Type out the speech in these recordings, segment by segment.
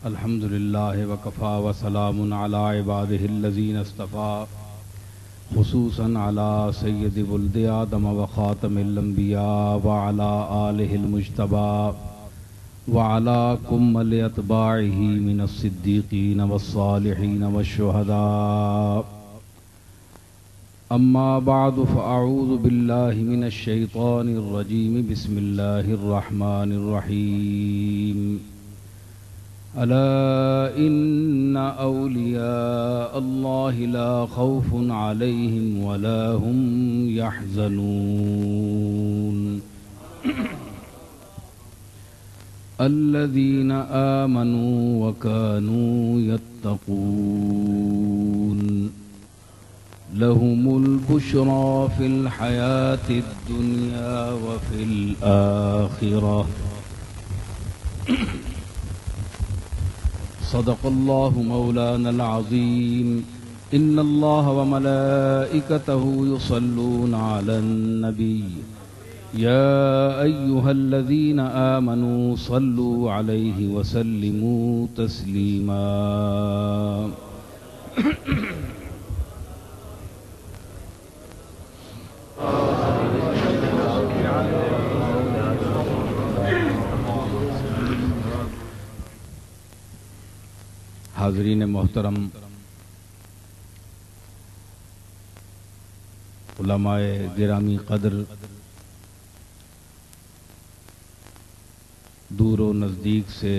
الحمد للہ وکفا وسلام علی عباده الذین اصطفى خصوصا علی سید ولد آدم وخاتم الانبیاء وعلی آلہ المجتبى وعلی کمل اتباعہ من الصدیقین والصالحین والشہداء اما بعد فاعوذ باللہ من الشیطان الرجیم بسم اللہ الرحمن الرحیم ألا إن أولياء الله لا خوف عليهم ولا هم يحزنون الذين آمنوا وكانوا يتقون لهم البشرى في الحياة الدنيا وفي الآخرة صدق الله مولانا العظيم إن الله وملائكته يصلون على النبي يا أيها الذين آمنوا صلوا عليه وسلموا تسليما حاضرین محترم، علماء گرامی قدر، دور و نزدیک سے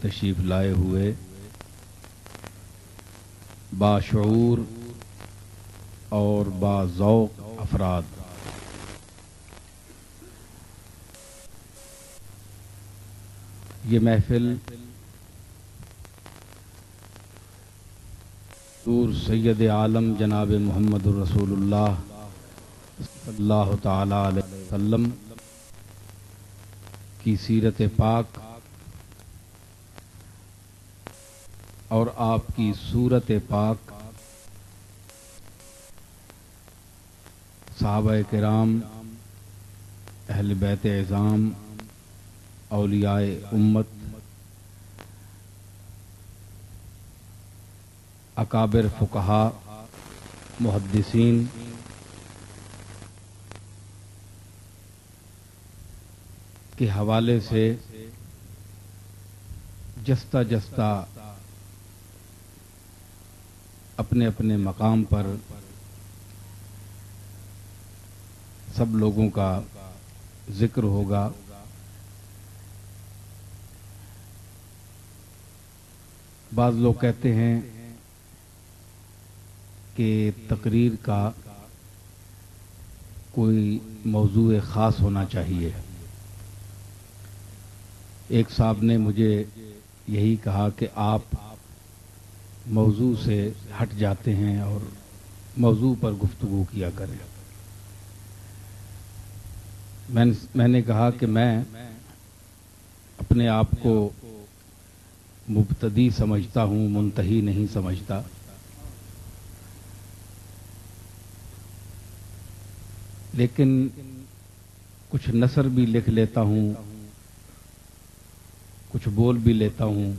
تشریف لائے ہوئے باشعور اور باذوق افراد، یہ محفل حضور سید عالم جناب محمد رسول اللہ صلی اللہ تعالی علیہ وسلم کی سیرت پاک اور آپ کی صورت پاک، صحابہ کرام، اہل بیت اعظام، اولیاء امت، اکابر فقہا، محدثین، کے حوالے سے جستہ جستہ اپنے اپنے مقام پر سب لوگوں کا ذکر ہوگا۔ بعض لوگ کہتے ہیں کہ تقریر کا کوئی موضوع خاص ہونا چاہیے۔ ایک صاحب نے مجھے یہی کہا کہ آپ موضوع سے ہٹ جاتے ہیں اور موضوع پر گفتگو کیا کریں۔ میں نے کہا کہ میں اپنے آپ کو مبتدی سمجھتا ہوں، منتہی نہیں سمجھتا۔ لیکن کچھ نثر بھی لکھ لیتا ہوں، کچھ بول بھی لیتا ہوں،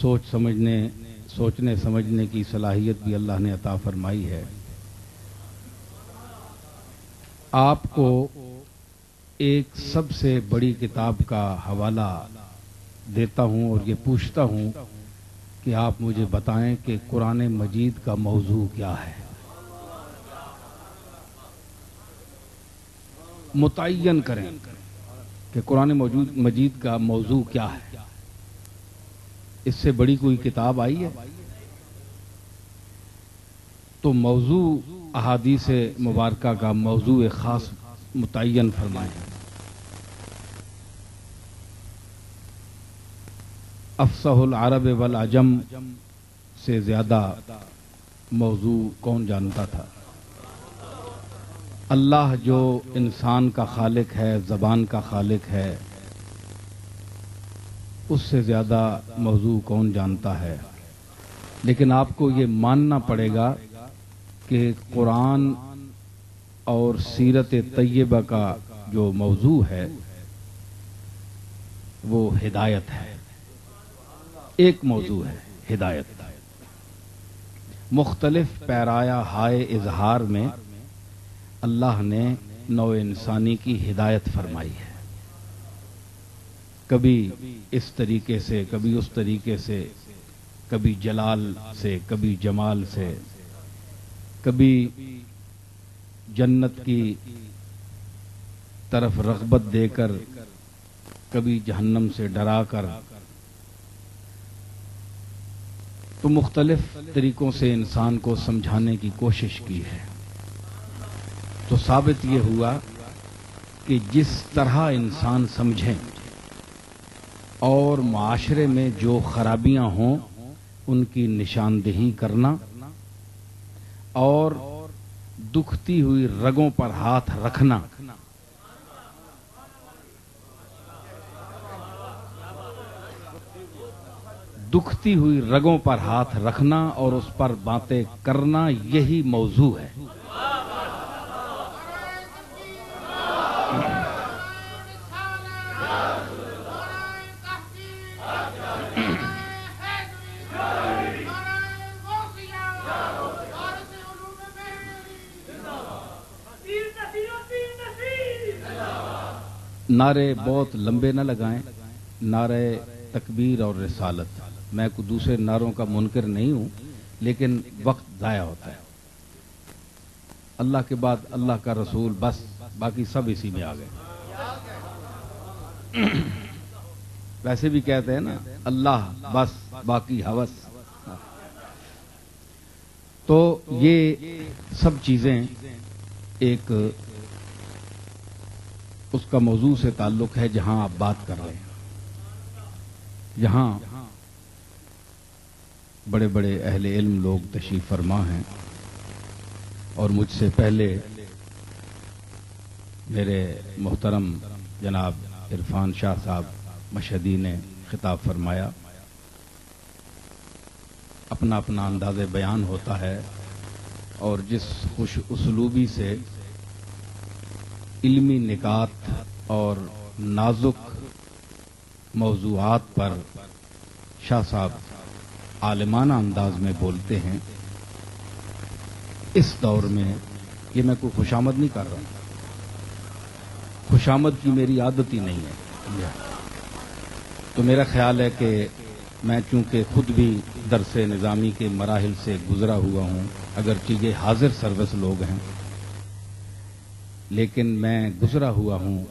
سوچنے سمجھنے کی صلاحیت بھی اللہ نے عطا فرمائی ہے۔ آپ کو ایک سب سے بڑی کتاب کا حوالہ دیتا ہوں اور یہ پوچھتا ہوں کہ آپ مجھے بتائیں کہ قرآن مجید کا موضوع کیا ہے، متعین کریں کہ قرآن مجید کا موضوع کیا ہے۔ اس سے بڑی کوئی کتاب آئی ہے؟ تو موضوع احادیث مبارکہ کا موضوع خاص متعین فرمائیں۔ افصح العرب والعجم سے زیادہ موضوع کون جانتا تھا؟ اللہ جو انسان کا خالق ہے، زبان کا خالق ہے، اس سے زیادہ موضوع کون جانتا ہے؟ لیکن آپ کو یہ ماننا پڑے گا کہ قرآن اور سیرت طیبہ کا جو موضوع ہے وہ ہدایت ہے۔ ایک موضوع ہے ہدایت۔ مختلف پیرایا ہائے اظہار میں اللہ نے نوع انسانی کی ہدایت فرمائی ہے، کبھی اس طریقے سے، کبھی اس طریقے سے، کبھی جلال سے، کبھی جمال سے، کبھی جنت کی طرف رغبت دے کر، کبھی جہنم سے ڈرا کر، تو مختلف طریقوں سے انسان کو سمجھانے کی کوشش کی ہے۔ تو ثابت یہ ہوا کہ جس طرح انسان سمجھیں اور معاشرے میں جو خرابیاں ہوں ان کی نشاندہی کرنا اور دکھتی ہوئی رگوں پر ہاتھ رکھنا، دکھتی ہوئی رگوں پر ہاتھ رکھنا اور اس پر باتیں کرنا، یہی موضوع ہے۔ نعرے بہت لمبے نہ لگائیں، نعرے تکبیر اور رسالت۔ میں کوئی دوسرے نعروں کا منکر نہیں ہوں، لیکن وقت ضائع ہوتا ہے۔ اللہ کے بعد اللہ کا رسول، بس باقی سب اسی میں آ گئے۔ ویسے بھی کہتے ہیں نا، اللہ بس باقی ہوس۔ تو یہ سب چیزیں ایک اس کا موضوع سے تعلق ہے جہاں آپ بات کر رہے ہیں۔ یہاں بڑے بڑے اہل علم لوگ تشریف فرما ہیں، اور مجھ سے پہلے میرے محترم جناب عرفان شاہ صاحب مشہدی نے خطاب فرمایا۔ اپنا اپنا انداز بیان ہوتا ہے، اور جس خوش اسلوبی سے علمی نکات اور نازک موضوعات پر شاہ صاحب عالمانہ انداز میں بولتے ہیں، اس دور میں یہ میں کوئی خوشامد نہیں کر رہا ہوں، خوشامد کی میری عادت ہی نہیں ہے۔ تو میرا خیال ہے کہ میں چونکہ خود بھی درس نظامی کے مراحل سے گزرا ہوا ہوں، اگرچہ یہ حاضر سروس لوگ ہیں، لیکن میں گزرا ہوا ہوں،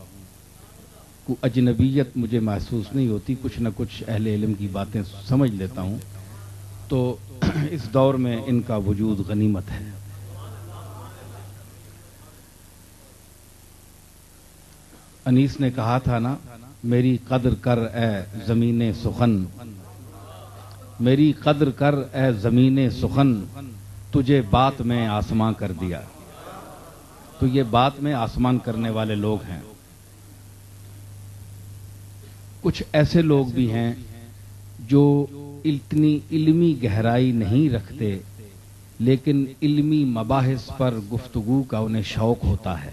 کوئی اجنبیت مجھے محسوس نہیں ہوتی، کچھ نہ کچھ اہل علم کی باتیں سمجھ لیتا ہوں، تو اس دور میں ان کا وجود غنیمت ہے۔ انیس نے کہا تھا نا، میری قدر کر اے زمین سخن، میری قدر کر اے زمین سخن، تجھے بات میں آسماں کر دیا۔ تو یہ بات میں آسمان کرنے والے لوگ ہیں۔ کچھ ایسے لوگ بھی ہیں جو اتنی علمی گہرائی نہیں رکھتے، لیکن علمی مباحث پر گفتگو کا انہیں شوق ہوتا ہے،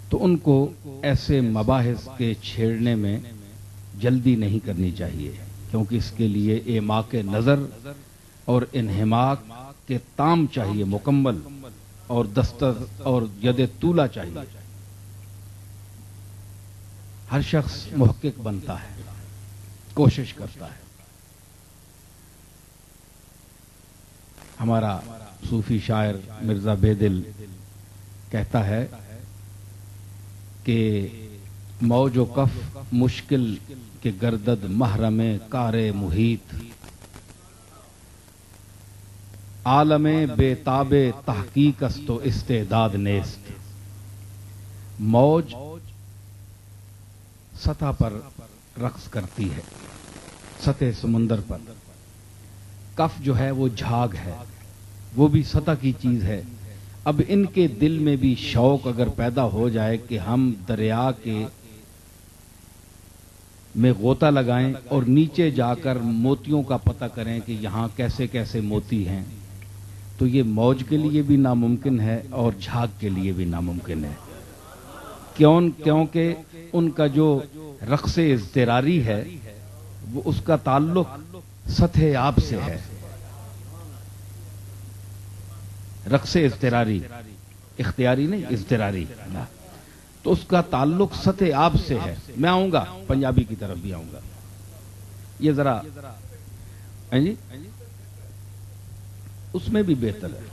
تو ان کو ایسے مباحث کے چھیڑنے میں جلدی نہیں کرنی چاہیے، کیونکہ اس کے لیے اعماق نظر اور انہماک کے تام چاہیے مکمل، اور دستر اور ید طولہ چاہیے۔ ہر شخص محقق بنتا ہے، کوشش کرتا ہے۔ ہمارا صوفی شاعر مرزا بیدل کہتا ہے کہ موج و کف مشکل کے گردد محرم کار محیط، عالم بے تاب تحقیق است و استعداد نیست۔ موج سطح پر رقص کرتی ہے، سطح سمندر پر، کف جو ہے وہ جھاگ ہے، وہ بھی سطح کی چیز ہے۔ اب ان کے دل میں بھی شوق اگر پیدا ہو جائے کہ ہم دریا کے میں غوطہ لگائیں اور نیچے جا کر موتیوں کا پتہ کریں کہ یہاں کیسے کیسے موتی ہیں، تو یہ موج کے لیے بھی ناممکن ہے اور جھاگ کے لیے بھی ناممکن ہے۔ کیونکہ ان کا جو رقص اضطراری ہے وہ اس کا تعلق سطح آب سے ہے. رقص اضطراری، اختیاری نہیں، اضطراری. تو اس کا تعلق سطح آب سے ہے. میں آؤں گا پنجابی کی طرف بھی آؤں گا. یہ ذرا جی اس میں بھی بہتر ہے.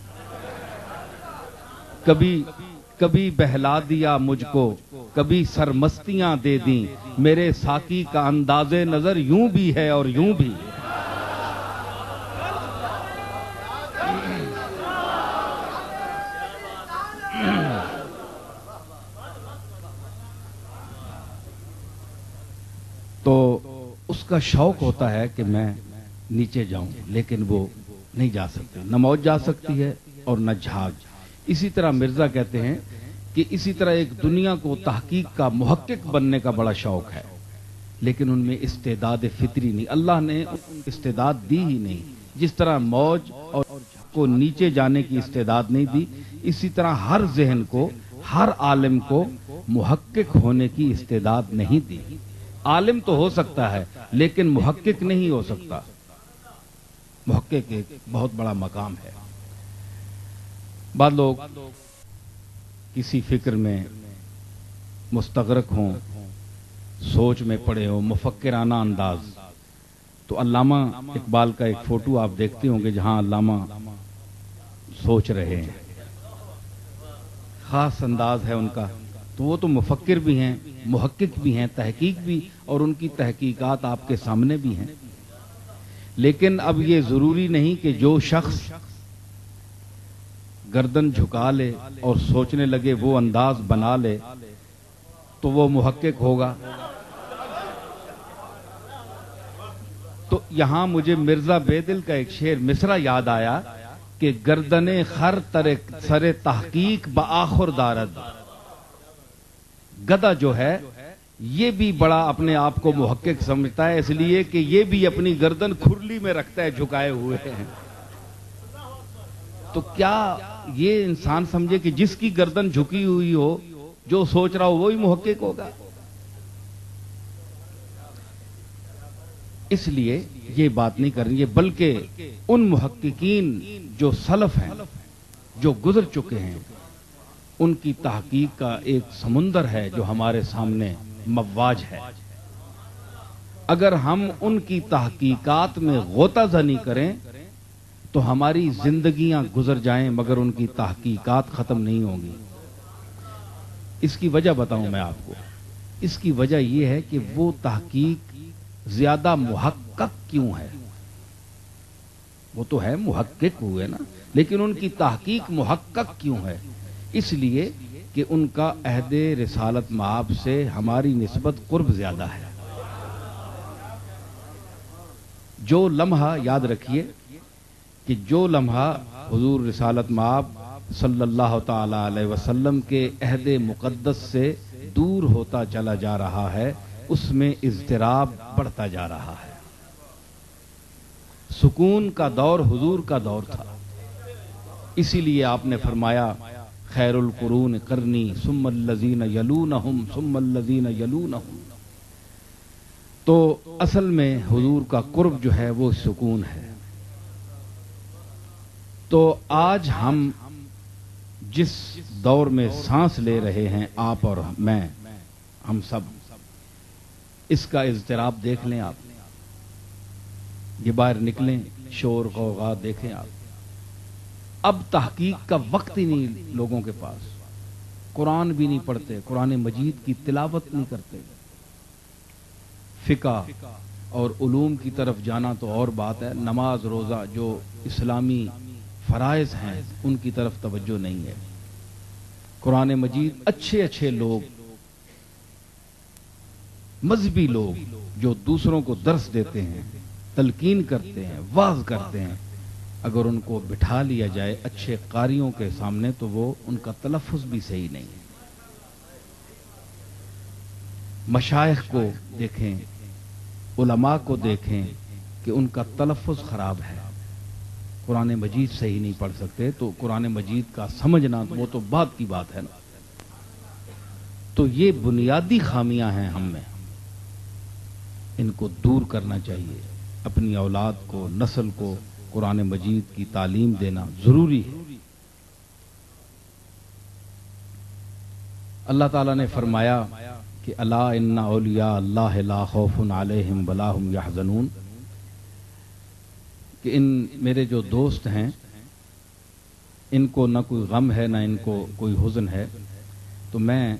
کبھی بہلا دیا مجھ کو، کبھی سرمستیاں دے دیں، میرے ساقی کا انداز نظر یوں بھی ہے اور یوں بھی. تو اس کا شوق ہوتا ہے کہ میں نیچے جاؤں، لیکن وہ نہیں جا سکتے. نہ موج جا سکتی ہے اور نہ جھاگ. اسی طرح مرزا کہتے ہیں کہ اسی طرح ایک دنیا کو تحقیق کا محقق بننے کا بڑا شوق ہے، لیکن ان میں استعداد فطری نہیں. اللہ نے استعداد دی ہی نہیں. جس طرح موج اور کو نیچے جانے کی استعداد نہیں دی، اسی طرح ہر ذہن کو، ہر عالم کو محقق ہونے کی استعداد نہیں دی. عالم تو ہو سکتا ہے لیکن محقق نہیں ہو سکتا. محقق ایک بہت بڑا مقام ہے. بعض لوگ کسی فکر میں مستغرق ہوں، سوچ میں پڑے ہوں، مفکرانہ انداز. تو علامہ اقبال کا ایک فوٹو آپ دیکھتے ہوں گے جہاں علامہ سوچ رہے ہیں. خاص انداز ہے ان کا. تو وہ تو مفکر بھی ہیں، محقق بھی ہیں، تحقیق بھی، اور ان کی تحقیقات آپ کے سامنے بھی ہیں. لیکن اب یہ ضروری نہیں کہ جو شخص گردن جھکا لے اور سوچنے لگے وہ انداز بنا لے تو وہ محقق ہوگا. تو یہاں مجھے مرزا بیدل کا ایک شعر مصرع یاد آیا کہ گردن خر سر تحقیق بآخر دارد. گدھا جو ہے یہ بھی بڑا اپنے آپ کو محقق سمجھتا ہے، اس لیے کہ یہ بھی اپنی گردن کھرلی میں رکھتا ہے جھکائے ہوئے ہیں. تو کیا یہ انسان سمجھے کہ جس کی گردن جھکی ہوئی ہو، جو سوچ رہا ہو وہی محقق ہوگا؟ اس لیے یہ بات نہیں کرنی ہے، بلکہ ان محققین جو سلف ہیں، جو گزر چکے ہیں، ان کی تحقیق کا ایک سمندر ہے جو ہمارے سامنے مواج ہے. اگر ہم ان کی تحقیقات میں غوطہ زنی کریں تو ہماری زندگیاں گزر جائیں مگر ان کی تحقیقات ختم نہیں ہوں گی. اس کی وجہ بتاؤں میں آپ کو. اس کی وجہ یہ ہے کہ وہ تحقیق زیادہ محقق کیوں ہے. وہ تو ہے محقق ہوئے نا، لیکن ان کی تحقیق محقق کیوں ہے؟ اس لیے کہ ان کا عہد رسالت مآب سے ہماری نسبت قرب زیادہ ہے. جو لمحہ یاد رکھیے کہ جو لمحہ حضور رسالت مآب صلی اللہ تعالی علیہ وسلم کے عہد مقدس سے دور ہوتا چلا جا رہا ہے، اس میں اضطراب بڑھتا جا رہا ہے. سکون کا دور حضور کا دور تھا، اسی لیے آپ نے فرمایا خیر القرون قرنی ثم الذین یلونہم ثم الذین یلونہم. تو اصل میں حضور کا قرب جو ہے وہ سکون ہے. تو آج ہم جس دور میں سانس لے رہے ہیں، آپ اور میں، ہم سب، اس کا اضطراب دیکھ لیں. آپ یہ باہر نکلیں، شور غوغا دیکھیں آپ. اب تحقیق کا وقت ہی نہیں لوگوں کے پاس. قرآن بھی نہیں پڑھتے، قرآن مجید کی تلاوت نہیں کرتے. فقہ اور علوم کی طرف جانا تو اور بات ہے، نماز روزہ جو اسلامی فرائض ہیں ان کی طرف توجہ نہیں ہے. قرآن مجید اچھے اچھے لوگ، مذہبی لوگ جو دوسروں کو درس دیتے ہیں، تلقین کرتے ہیں، واعظ کرتے ہیں، اگر ان کو بٹھا لیا جائے اچھے قاریوں کے سامنے تو وہ ان کا تلفظ بھی صحیح نہیں ہے. مشائخ کو دیکھیں، علماء کو دیکھیں کہ ان کا تلفظ خراب ہے. قرآن مجید صحیح نہیں پڑھ سکتے تو قرآن مجید کا سمجھنا وہ تو بات کی بات ہے نا. تو یہ بنیادی خامیاں ہیں ہم میں. ان کو دور کرنا چاہیے. اپنی اولاد کو، نسل کو قرآن مجید کی تعلیم دینا ضروری ہے. اللہ تعالیٰ نے فرمایا کہ الا ان اولیاء اللہ لا خوف علیہم ولا هم یحزنون، کہ ان میرے جو دوست ہیں ان کو نہ کوئی غم ہے نہ ان کو کوئی حزن ہے. تو میں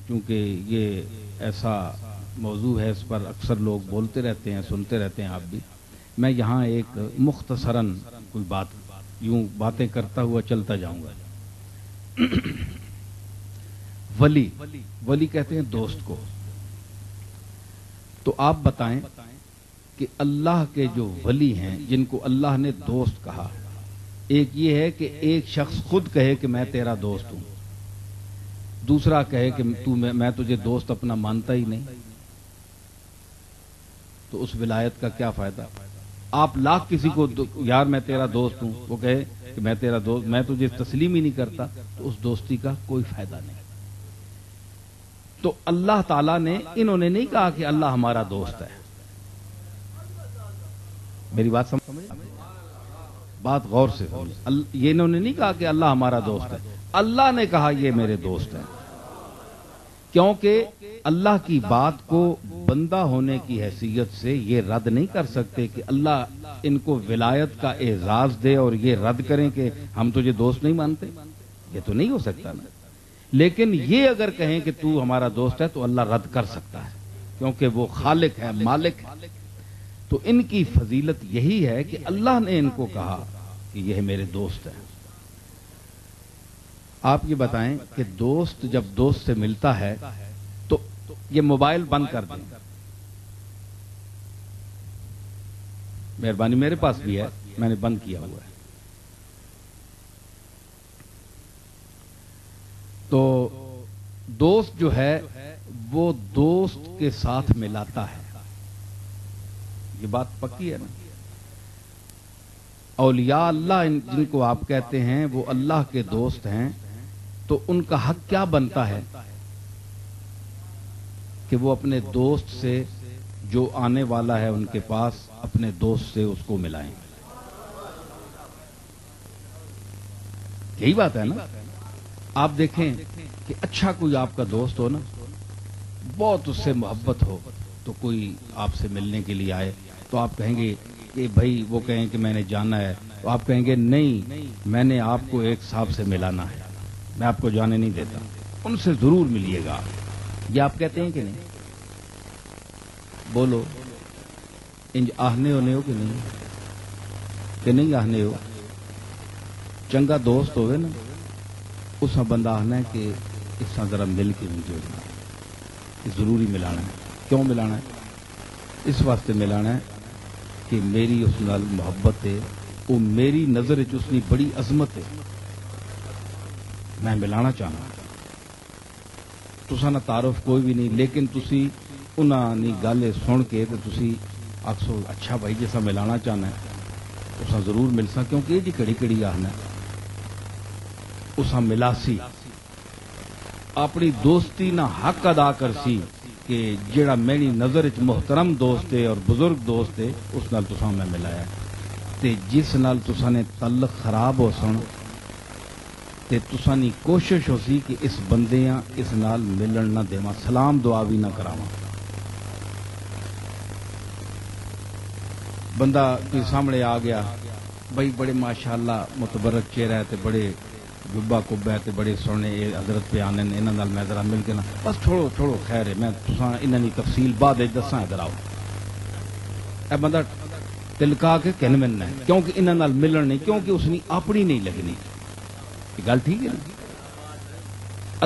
چونکہ یہ ایسا موضوع ہے، اس پر اکثر لوگ بولتے رہتے ہیں، سنتے رہتے ہیں، آپ بھی، میں یہاں ایک مختصراً کوئی یوں باتیں کرتا ہوا چلتا جاؤں گا. ولی کہتے ہیں دوست کو. تو آپ بتائیں کہ اللہ کے جو ولی ہیں جن کو اللہ نے دوست کہا، ایک یہ ہے کہ ایک شخص خود کہے کہ میں تیرا دوست ہوں، دوسرا کہے کہ میں تجھے دوست اپنا مانتا ہی نہیں. تو اس ولایت کا کیا فائدہ؟ آپ لاکھ کسی کو یار میں تیرا دوست ہوں، وہ کہے کہ میں تیرا دوست، میں تجھے تسلیم ہی نہیں کرتا، تو اس دوستی کا کوئی فائدہ نہیں. تو اللہ تعالیٰ نے، انہوں نے نہیں کہا کہ اللہ ہمارا دوست ہے. میری بات سمجھ، بات غور سے سمجھ. یہ انہوں نے نہیں کہا کہ اللہ ہمارا دوست ہے، اللہ نے کہا یہ میرے دوست ہیں. کیونکہ اللہ کی بات کو بندہ ہونے کی حیثیت سے یہ رد نہیں کر سکتے کہ اللہ ان کو ولایت کا اعزاز دے اور یہ رد کریں کہ ہم تجھے دوست نہیں مانتے. یہ تو نہیں ہو سکتا نا. لیکن یہ اگر کہیں کہ تو ہمارا دوست ہے تو اللہ رد کر سکتا ہے، کیونکہ وہ خالق ہے، مالک ہے. تو ان کی فضیلت یہی ہے کہ اللہ نے ان کو کہا کہ یہ میرے دوست ہیں. آپ یہ بتائیں کہ دوست جب دوست سے ملتا ہے تو یہ موبائل بند کر دیں. مہربانی، میرے پاس بھی ہے، میں نے بند کیا ہوا ہے. تو دوست جو ہے وہ دوست کے ساتھ ملاتا ہے. یہ بات پکی ہے نا. اولیاء اللہ جن کو آپ کہتے ہیں وہ اللہ کے دوست ہیں، تو ان کا حق کیا بنتا ہے کہ وہ اپنے دوست سے جو آنے والا ہے ان کے پاس، اپنے دوست سے اس کو ملائیں. یہی بات ہے نا. آپ دیکھیں کہ اچھا کوئی آپ کا دوست ہو نا، بہت اس سے محبت ہو، تو کوئی آپ سے ملنے کے لیے آئے تو آپ کہیں گے کہ بھائی، وہ کہیں کہ میں نے جانا ہے، تو آپ کہیں گے نہیں، میں نے آپ کو ایک صاحب سے ملانا ہے، میں آپ کو جانے نہیں دیتا، ان سے ضرور ملیے گا. یہ آپ کہتے ہیں کہ نہیں؟ بولو، انج آہنے ہونے ہو کہ نہیں آہنے ہو؟ چنگا دوست ہوئے نا، اس میں بندہ آنا ہے کہ اس سے ذرا مل کے مجھے ضروری ملانا ہے. کیوں ملانا ہے؟ اس واسطے ملانا ہے کہ میری اس نال محبت ہے، وہ میری نظر اس کی بڑی عظمت ہے، میں ملانا چاہنا. تساں نہ تعارف کوئی بھی نہیں، لیکن تسی انہاں نی گل سن کے تے تسی آکھو اچھا بھائی جیسا ملانا چاہنا ہے تساں ضرور مل سا، کیونکہ یہ جی کڑی کڑی آخنا ہے اساں ملاسی، اپنی دوستی نہ حق ادا کرسی کہ جیڑا میری نظر وچ محترم دوست ہے اور بزرگ دوست ہے اس نال تساں میں ملایا، تے جس نال تساں نے تعلق خراب ہو سن تے تساں نی کوشش ہو سی کہ اس بندیاں اس نال ملن نہ دیواں، سلام دعا بھی نہ کراواں. بندہ کوئی سامنے آ گیا، بھائی بڑے ماشاءاللہ متبرک چہرہ ہے تے بڑے گبا کبا ہے تے بڑے سونے حضرت پہ آنے انہاں نال میں ذرا مل کے نا، بس چھوڑو خیر ہے، میں تساں انہاں دی تفصیل بعد وچ دساں، ادھر آؤ. اے بندہ تلکا کے کہن ملنا ہے، کیونکہ انہاں نال ملن نہیں، کیونکہ اس نے اپنی نہیں لگنی. یہ گل ٹھیک ہے نا.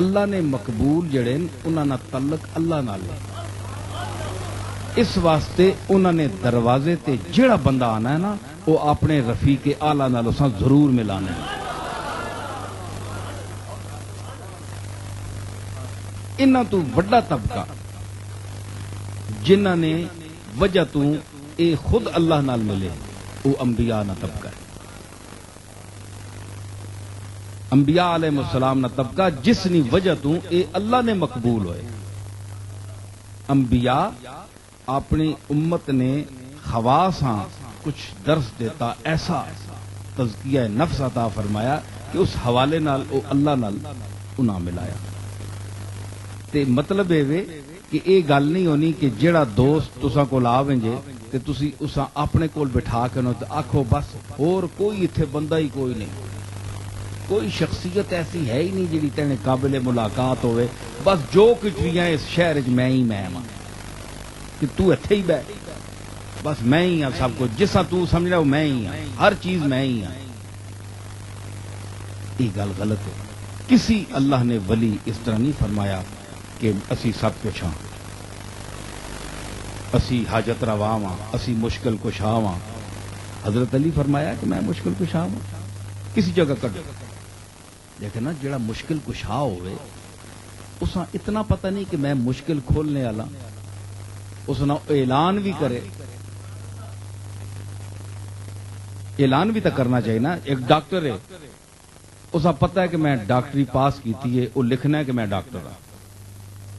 اللہ نے مقبول جڑے انہاں نال تعلق اللہ نال ہے، اس واسطے انہاں نے دروازے تے جڑا بندہ آنا ہے نا وہ اپنے رفیق اعلیٰ نال اساں ضرور ملانا ہے. انہاں تو وڈا طبقہ جنہاں نے وجہ تو اے خود اللہ نال ملے وہ انبیاء نہ طبقہ ہے. انبیاء علیہ السلام نہ طبقہ جس نی وجہ تو اے اللہ نے مقبول ہوئے. انبیاء اپنی امت نے خواص ہاں کچھ درس دیتا ایسا تزکیہ نفس عطا فرمایا کہ اس حوالے نال او اللہ نال انہاں ملایا. تے مطلب اے کہ یہ گل نہیں ہونی کہ جڑا دوست تساں کول آویں جے تے تسی اساں اپنے کول بٹھا کے تے آکھو بس اور کوئی ایتھے بندہ ہی کوئی نہیں, کوئی شخصیت ایسی ہے ہی نہیں جڑی تینے قابل ملاقات ہوئے, بس جو کچھ بھی ہے اس شہر وچ میں ہی میں ہاں کہ تو ایتھے ہی بیٹھ, بس میں ہی ہاں سب کچھ, جسا تو سمجھ رہا ہو میں ہی ہاں, ہر چیز میں ہی ہاں. یہ گل غلط ہے. کسی اللہ نے ولی اس طرح نہیں فرمایا کہ اسی سب کچھ ہاں, اسی حاجت روا ہاں, اسی مشکل کشا ہاں. حضرت علی فرمایا کہ میں مشکل کشا ہوں, کسی جگہ کر لیکن نا جڑا مشکل کشا ہوئے اساں اتنا پتہ نہیں کہ میں مشکل کھولنے والا, اس نے اعلان بھی کرے, اعلان بھی تو کرنا چاہیے نا. ایک ڈاکٹر ہے اسا پتہ ہے کہ میں ڈاکٹری پاس کیتی ہے, وہ لکھنا ہے کہ میں ڈاکٹر ہاں,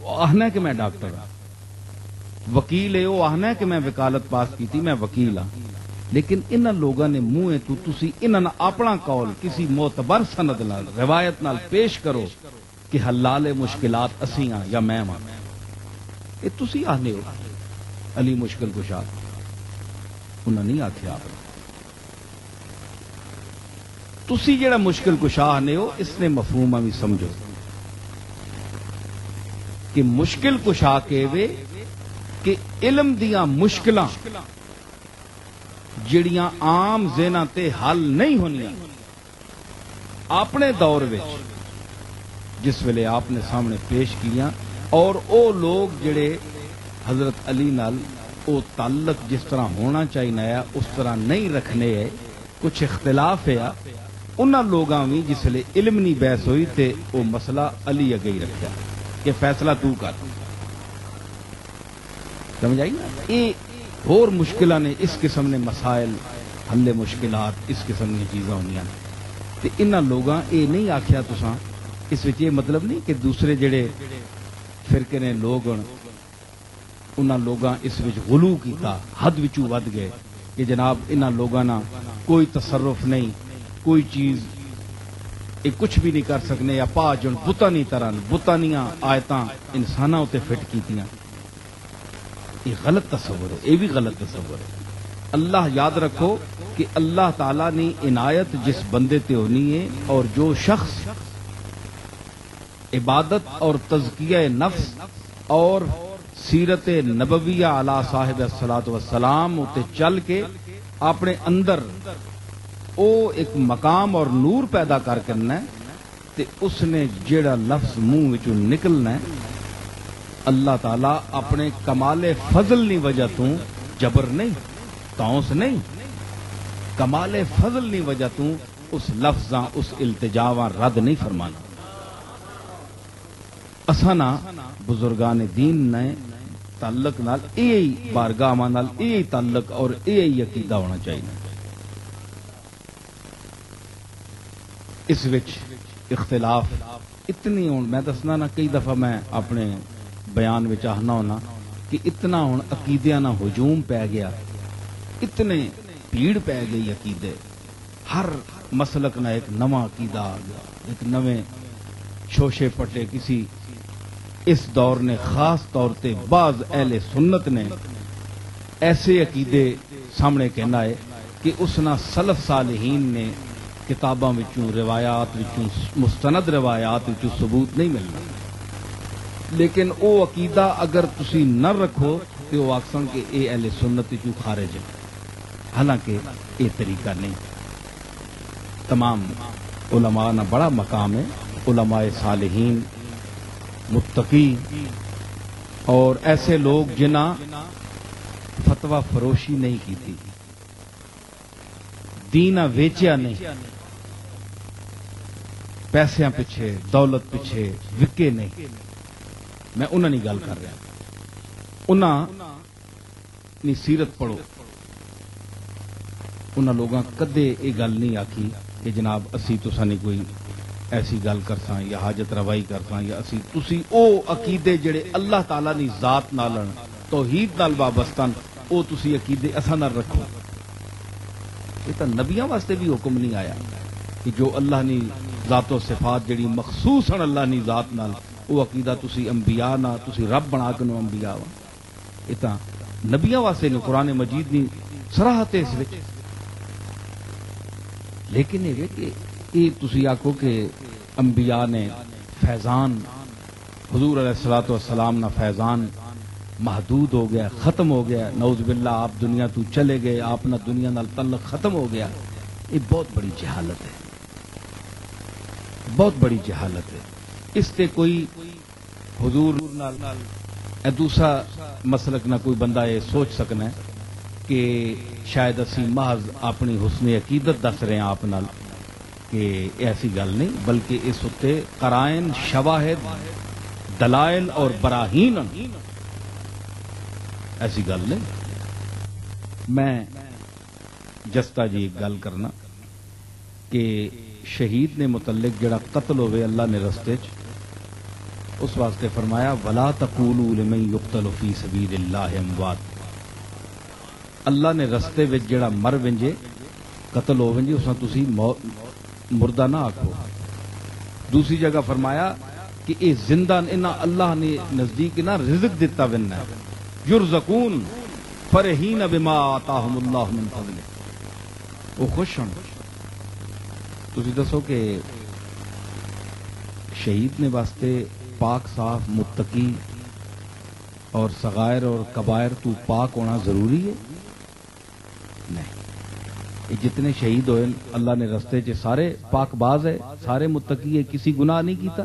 وہ آہنا ہے کہ میں ڈاکٹر ہاں. وکیل ہے وہ آہنا ہے کہ میں وکالت پاس کیتی میں وکیل ہاں. لیکن انہاں لوگاں نے منہ تو تسی انہاں اپنا قول کسی معتبر سند نال روایت نال پیش کرو کہ حلال مشکلات اسی ہاں یا میں ہاں. یہ تسی آہنے ہو علی مشکل کشا, انہاں نہیں آکھیا آپ نے. تسی جڑا مشکل کشا آنے ہو اس نے مفہوم بھی سمجھو کہ مشکل کشا کے وے کہ علم دیاں مشکلاں جڑیاں عام ذہناں تے حل نہیں ہونیاں اپنے دور وچ جس ویلے آپ نے سامنے پیش کیاں, اور او لوگ جڑے حضرت علی نال او تعلق جس طرح ہونا چاہیے اس طرح نہیں رکھنے ہے, کچھ اختلاف ہے, انہاں لوگاں بھی جس لئے علم نہیں بحث ہوئی تے او مسئلہ علی اگے ہی رکھا کہ فیصلہ تو کر. سمجھ آئی نا. یہ اور مشکلہ نے اس قسم نے مسائل حل مشکلات اس قسم کی چیزاں ہونیاں تے انہاں لوگاں اے نہیں آکھیا تساں, اس وچ یہ مطلب نہیں کہ دوسرے جڑے فرقے نے لوگ انہاں لوگاں اس وچ غلو کیتا, حد وچوں ود گئے کہ جناب انہاں لوگاں نا کوئی تصرف نہیں, کوئی چیز یہ کچھ بھی نہیں کر سکنے, یا پا جن بتانی طرح بتانیاں آیتاں انساناں اتے فٹ کیتیاں. یہ غلط تصور ہے, یہ بھی غلط تصور ہے. اللہ یاد رکھو کہ اللہ تعالیٰ نے عنایت جس بندے تے ہونی ہے, اور جو شخص عبادت اور تزکیہ نفس اور سیرت نبویہ علی صاحب الصلاۃ والسلام اتے چل کے اپنے اندر او ایک مقام اور نور پیدا کر کرنا ہے, تے اس نے جیڑا لفظ منہ وچوں نکلنا ہے اللہ تعالیٰ اپنے کمال فضل نی وجہ تو جبر نہیں تاؤس نہیں, کمال فضل نی وجہ تو اس لفظاں اس التجاواں رد نہیں فرمانا. اسانا بزرگان دین نے تعلق نال یہی بارگاہ نال یہی تعلق اور یہی عقیدہ ہونا چاہیے. اس وچ اختلاف اتنی ہوں, میں دسنا نا کئی دفعہ میں اپنے بیان وچ آہنا ہونا کہ اتنا ہوں عقیدیاں نا ہجوم پہ گیا, اتنے بھیڑ پہ گئی عقیدے, ہر مسلک نہ ایک نواں عقیدہ آ گیا, ایک نویں شوشے پٹے. کسی اس دور نے خاص طور تے بعض اہل سنت نے ایسے عقیدے سامنے کہنا ہے کہ اس نا سلف صالحین نے کتاباں وچوں روایات وچوں مستند روایات وچوں ثبوت نہیں ملنا, لیکن او عقیدہ اگر تسی نہ رکھو تو وہ آکھسن کہ اے اہل سنت وچوں خارج ہے, حالانکہ یہ طریقہ نہیں. تمام علماء نا بڑا مقام ہے, علماء صالحین متقی اور ایسے لوگ جنہ فتویٰ فروشی نہیں کی تھی, دینہ ویچیا نہیں, پیسیاں پیچھے دولت پیچھے وکے نہیں. میں انہاں نہیں گل کر رہا, انہاں نی سیرت پڑھو, انہاں لوگاں کدے یہ گل نہیں آکھی کہ جناب اسی تساں نہیں کوئی ایسی گل کرساں یا حاجت روائی کرساں, یا اسی تسی او عقیدے جڑے اللہ تعالیٰ نی ذات نالن توحید نال وابستہ وہ تسی عقیدے اساں نال رکھو. یہ تو نبیاں واسطے بھی حکم نہیں آیا کہ جو اللہ نے ذات و صفات جڑی مخصوص ہیں اللہ نے ذات نال وہ عقیدہ تسی انبیاء نہ تسی رب بنا کے نو انبیاء وا. یہ تو نبیاں واسطے نے قرآن مجید نے صراحت اس وچ. لیکن یہ کہ یہ تسی آکھو کہ انبیاء نے فیضان حضور علیہ الصلوۃ والسلام نہ فیضان محدود ہو گیا, ختم ہو گیا, نعوذ باللہ آپ دنیا تو چلے گئے, آپ نہ دنیا نال تعلق ختم ہو گیا. یہ بہت بڑی جہالت ہے, بہت بڑی جہالت ہے. اس سے کوئی حضور نال دوسرا مسلک نہ کوئی بندہ یہ سوچ سکنا ہے کہ شاید اسی محض اپنی حسن عقیدت دس رہے ہیں آپ نال, کہ ایسی گل نہیں, بلکہ اس اتنے قرائن, شواہد, دلائل اور براہین ایسی گل نہیں. میں جستا جی ایک گل کرنا کہ شہید نے متعلق جڑا قتل ہوئے اللہ نے رستے اس واسطے فرمایا ولا تقولوا لمن يقتل في سبيل الله اموات. اللہ نے رستے وچ جڑا مر ونجے قتل ہو ونجے اس تسی مردہ نہ آکھو. دوسری جگہ فرمایا کہ اے زندہ انہاں اللہ نے نزدیک نہ رزق دیتا وننا ہے, یرزقون فرحین بما آتاہم اللہ من فضلہ, وہ خوش ہوں. تسی دسو کہ شہید نے واسطے پاک صاف متقی اور صغائر اور کبائر تو پاک ہونا ضروری ہے؟ نہیں. یہ جتنے شہید ہوئے اللہ نے رستے چ سارے پاک باز ہے, سارے متقی ہے, کسی گناہ نہیں کیتا.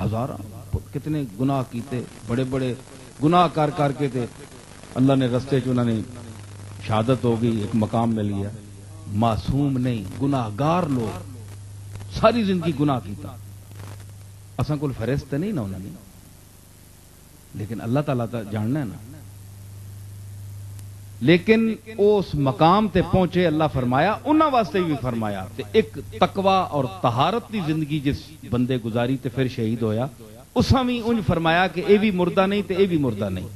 ہزاراں کتنے گناہ کیتے, بڑے بڑے گناہ کر کے تھے, اللہ نے رستے چ انہوں نے شہادت ہو گئی, ایک مقام مل گیا. معصوم نہیں, گناہ گار لوگ, ساری زندگی گناہ کیتا. اساں کول فرشتے نہیں نا انہوں نے, لیکن اللہ تعالیٰ تا جاننا ہے نا. لیکن اس مقام تے پہنچے اللہ فرمایا انہاں واسطے بھی فرمایا تے ایک تقوی اور طہارت دی زندگی جس بندے گزاری تے پھر شہید ہویا, اساں بھی انج فرمایا کہ اے بھی مردہ نہیں تے اے بھی مردہ نہیں.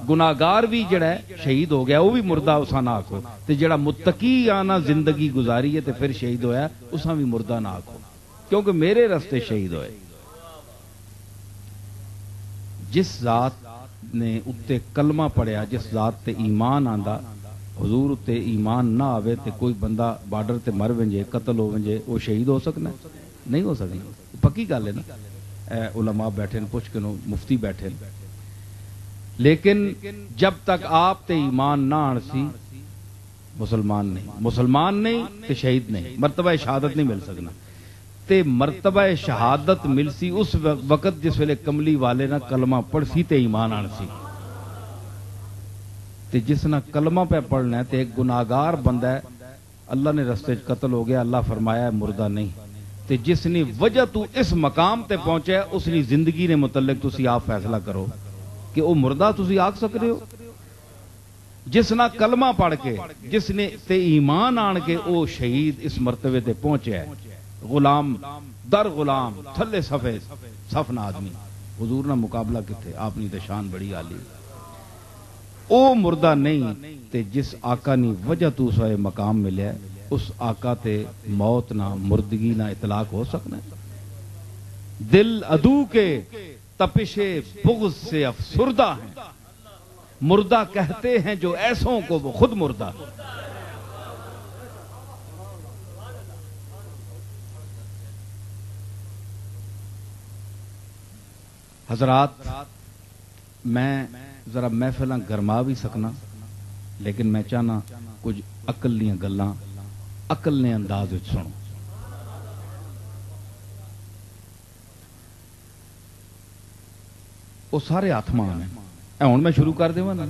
گناہگار بھی جڑا ہے شہید ہو گیا وہ بھی مردہ اساں نہ آکھو, تے جڑا متقی آنا زندگی گزاری ہے تے پھر شہید ہویا اساں بھی مردہ نہ آکھو, کیونکہ میرے رستے شہید ہوئے. جس ذات نے اتے کلمہ پڑھیا, جس ذات تے ایمان آندا, حضور تے ایمان نہ آوے تے کوئی بندہ بارڈر تے مر ونجے, قتل ہو ونجے, وہ شہید ہو سکنا نہیں ہو سکنا. پکی گل ہے نا. علماء بیٹھے پوچھ کے نو, مفتی بیٹھے. لیکن جب تک آپ تے ایمان نہ آن سی مسلمان نہیں, مسلمان نہیں تے شہید نہیں, مرتبہ شہادت نہیں مل سکنا. تے مرتبہ شہادت مل سی اس وقت جس ویلے کملی والے نہ کلمہ پڑھ سی تے ایمان آن سی. تے جس نہ کلمہ پہ پڑھنا ہے تے ایک گناہگار بندہ ہے, اللہ نے رستے قتل ہو گیا, اللہ فرمایا ہے مردہ نہیں. تے جس نے وجہ تو اس مقام تے پہنچا ہے اس نے زندگی نے متعلق تسی آپ فیصلہ کرو کہ وہ مردہ تسی آکھ سکتے ہو. جس نہ کلمہ پڑھ کے, جس نے تے ایمان آن کے او شہید اس مرتبے تے پہنچا ہے, غلام در غلام تھلے صفے صف نہ آدمی, حضور نہ مقابلہ کتے, آپ نے تے شان بڑی عالی. او مردہ نہیں تے جس آقا نی وجہ تو اسے مقام ملیا ہے اس آقا تے موت نہ مردگی نہ اطلاق ہو سکنا ہے. دل عدو کے تپش بغض سے افسردہ ہیں, مردہ کہتے ہیں جو ایسوں کو وہ خود مردہ. حضرات میں ذرا محفلاں گرما بھی سکنا, لیکن میں چاہنا کچھ عقل دیاں گلاں عقل نے انداز وچ سنو. وہ سارے آتمان ہیں. ہوں میں شروع کر دیواں نا,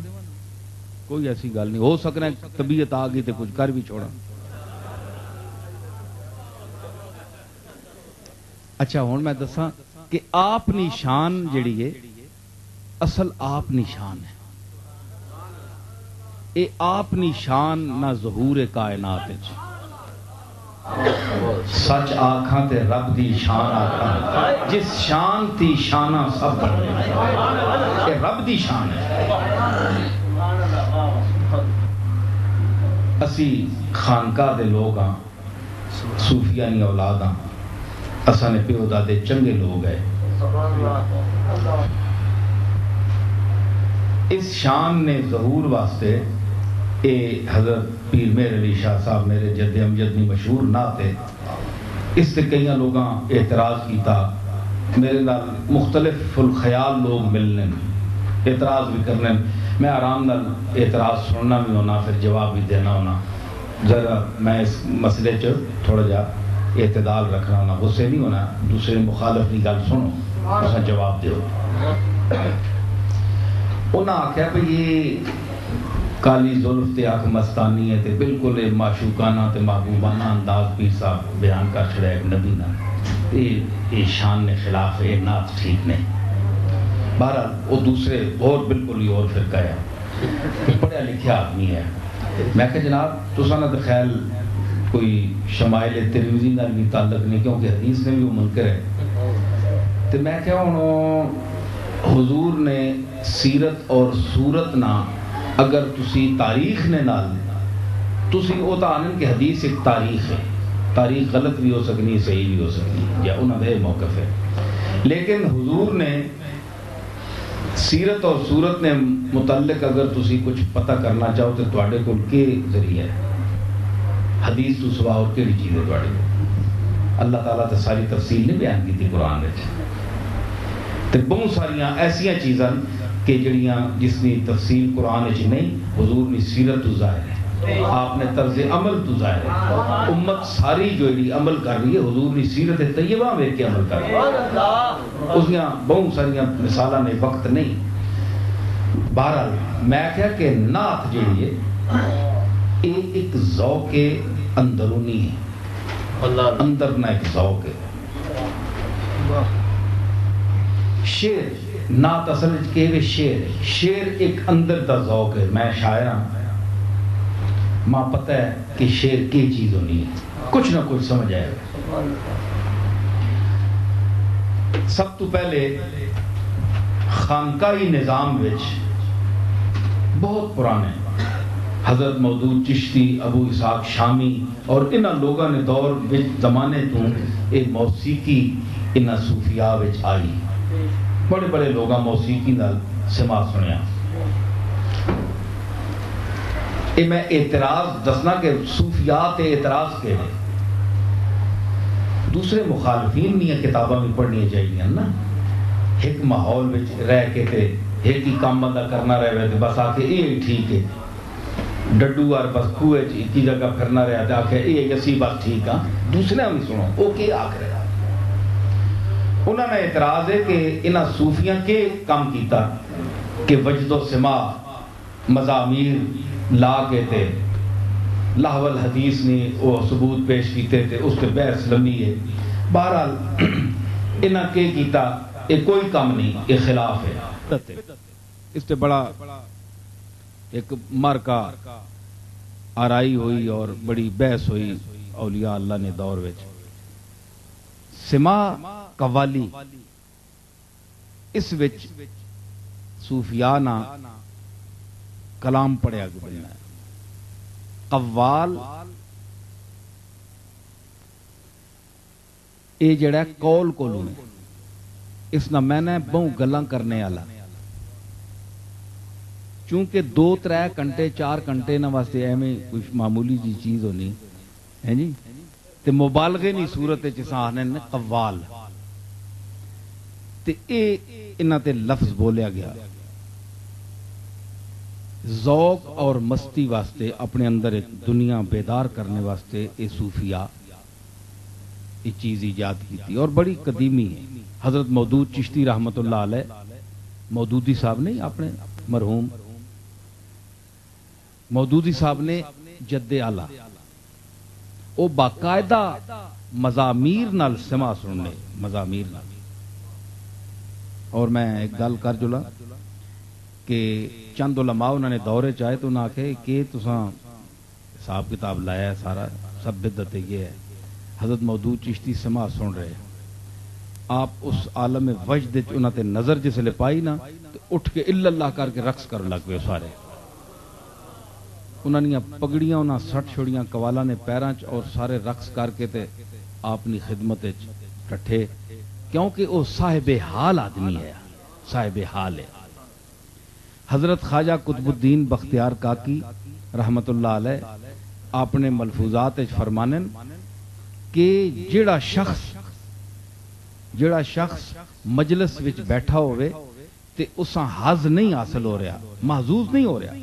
کوئی ایسی گل نہیں. ہو سکنا طبیعت آ گئی تو کچھ کر بھی چھوڑا. اچھا ہوں میں دساں کہ آپ نی شان جڑی ہے اصل آپ نی شان ہے. اے آپ نی شان نہ ظہور کائنات. سچ آکھاں تے رب دی شان آکھاں، جس شان تی شانہ سب بڑھنے، یہ رب دی شان ہے۔ اسی خانقاہ دے لوگ ہاں، صوفیہ نہیں اولاد ہاں، اساں نے پیو دادے چنگے لوگ ہیں۔ اس شان نے ظہور واسطے اے حضرت پیر مہر علی شاہ صاحب میرے جد امجد نہیں مشہور ناتے، اس سے کئی لوگاں اعتراض کیتا، میرے نال مختلف الخیال لوگ ملنے اعتراض بھی کرنے، میں آرام نال اعتراض سننا بھی ہونا پھر جواب بھی دینا ہونا، ذرا میں اس مسئلے چ تھوڑا جا اعتدال رکھنا ہونا، غصے نہیں ہونا، دوسرے مخالف کی گل سنو اسا جواب دیو۔ انہاں آکھیا کہ یہ کالی زلف تے آنکھ مستانی ہے تے بالکل معشوقانہ تے محبوبانہ انداز پیر صاحب بیان کر چھڑا ایک نبی نا، یہ شان نے خلاف ہے، نعت ٹھیک نہیں۔ بہرحال وہ دوسرے اور بالکل ہی اور فرقہ ہے، پڑھا لکھا آدمی ہے۔ میں کہ جناب تساں نہ تو خیال کوئی شمائل ترمذی نال بھی تعلق نہیں، کیونکہ حدیث میں بھی وہ منکر ہے۔ تو میں کہا انہوں حضور نے سیرت اور صورت نہ اگر تسی تاریخ نے نال تسی او تا آنن کہ حدیث ایک تاریخ ہے، تاریخ غلط بھی ہو سکنی صحیح بھی ہو سکنی، یا انہوں نے موقف ہے، لیکن حضور نے سیرت اور صورت نے متعلق اگر تسی کچھ پتہ کرنا چاہو تو تواڈے کول کے ذریعہ ہے، حدیث تو سوا اور کیڑی چیز ہے تواڈے کول؟ اللہ تعالیٰ تے ساری تفصیل نہیں بیان کی تھی قرآن وچ، تے بہت ساریاں ایسیاں چیزاں کہ جڑیاں جس کی تفصیل قرآن وچ نہیں، حضور نے سیرت تو ظاہر ہے، آپ نے طرز عمل تو ظاہر ہے، امت ساری جو عمل کر رہی ہے حضور نے سیرت طیبہ میں کے عمل کر رہی ہے، اس میں بہت ساریاں مثالاں نے وقت نہیں۔ بہرحال میں کہا کہ نعت جڑی ہے یہ ایک ذوق اندرونی ہے، اندر نہ ایک ذوق ہے۔ شعر نعت اصل کہ شعر ہے، شعر ایک اندر دا ذوق ہے۔ میں شاعر ہوں، ماں پتہ ہے کہ شعر کی چیز ہونی ہے، کچھ نہ کچھ سمجھ آئے گا۔ سب تو پہلے خانقاہی نظام وچ بہت پرانے حضرت مودود چشتی، ابو اسحاق شامی اور انہاں لوگاں نے دور وچ زمانے تو ایک موسیقی انہاں صوفیاء وچ آئی، بڑے بڑے لوگاں موسیقی نال سما سنیا۔ یہ میں اعتراض دسنا کہ صوفیاء تے اعتراض کے ہیں، دوسرے مخالفین نہیں کتاباں بھی پڑھنی چاہیے نا، ایک ماحول وچ رہ کے تے ایک ہی کام بندہ کرنا رہے تے بس آکے یہ ٹھیک ہے، ڈڈو اور بس کھوے ایک ہی جگہ پھرنا رہا تے آکے یہ اسی بس ٹھیک ہاں، دوسرے بھی سنو وہ کی آکھ رہا۔ انہوں نے اعتراض ہے کہ انہاں صوفیاں کے کام کیتا کہ وجد و سما مضامیر لا کے تے لہو الحدیث نے وہ ثبوت پیش کیتے تھے، اس پہ بحث لمبی ہے۔ بہرحال انہاں کے کیتا یہ کوئی کام نہیں، یہ خلاف ہے۔ اس پہ بڑا ایک مرکہ آرائی ہوئی اور بڑی بحث ہوئی اولیاء اللہ نے دور وچ۔ سما قوالی اس وچ صوفیاء نا کلام پڑھیا گیا، قوال اے جڑا قول کولو ہے، اس نہ میں نے بہت گلاں کرنے والا، چونکہ 2-3 گھنٹے 4 گھنٹے نہ واسطے ایویں کچھ معمولی جی چیز ہونی ہے جی، تے مبالغے نہیں صورت چساں آخنے نے قوال، تے اے انہاں تے لفظ بولیا گیا ذوق اور مستی واسطے، اپنے اندر ایک دنیا بیدار کرنے واسطے اے صوفیاء یہ چیز ایجاد کی تھی اور بڑی قدیمی ہے۔ حضرت مودود چشتی رحمت اللہ علیہ، مودودی صاحب نے اپنے مرحوم مودودی صاحب نے جد اعلیٰ وہ باقاعدہ مزامیر نال سما سننے، مزامیر نال۔ اور میں ایک گل کر جلا کہ چند علماء انہوں نے دورے چاہے تو انہوں نے آکھے کہ تساں حساب کتاب لایا ہے سارا سب بدعت یہ ہے، حضرت مودود چشتی سما سن رہے ہیں. آپ اس عالم وجد انہاں تے نظر جس لے پائی نا تو اٹھ کے الا اللہ کر کے رقص کر لگ پے سارے. انہاں نے پگڑیاں انہاں سٹ چھڑیاں قوالاں نے پیراں چ اور سارے رقص کر کے تے آپ نی خدمت وچ ڈٹھے کیونکہ وہ صاحب حال آدمی ہے، صاحب حال ہے. حضرت خواجہ قطب الدین بختیار کاکی رحمت اللہ علیہ اپنے ملفوظات وچ فرمانن کہ جڑا شخص مجلس وچ بیٹھا ہوئے تے اساں حظ نہیں حاصل ہو رہا، محظوظ نہیں ہو رہا،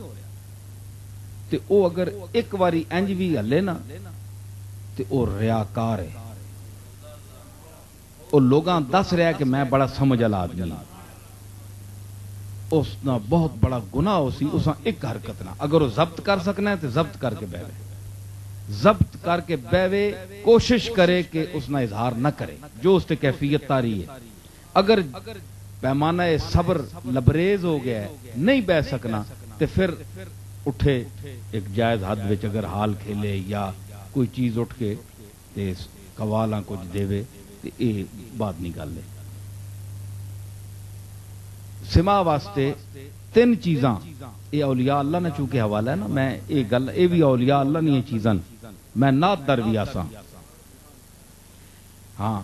تے او اگر ایک واری انج بھی ہلے نا تے او ریاکار ہے. او لوگاں دس رہا کہ میں بڑا سمجھ والا آدمی ہوں، اس نا بہت بڑا گناہ ہو سی اساں ایک حرکت نہ اگر وہ ضبط کر سکنا ہے تو ضبط کر کے بہوے، ضبط کر کے بہوے، کوشش کرے کہ اس نا اظہار نہ کرے جو اس تے کیفیت تاری ہے. اگر پیمانہ صبر لبریز ہو گیا ہے نہیں بہ سکنا تو پھر اٹھے ایک جائز حد وچ اگر حال کھیلے یا کوئی چیز اٹھ کے تے قوالاں کچھ دے تے اے بات نہیں گل ہے. سما واسطے تین چیزاں یہ اولیاء اللہ نے چونکہ حوالہ ہے نا، میں یہ گل یہ بھی اولیاء اللہ نہیں چیزاں میں نات در بھی آساں ہاں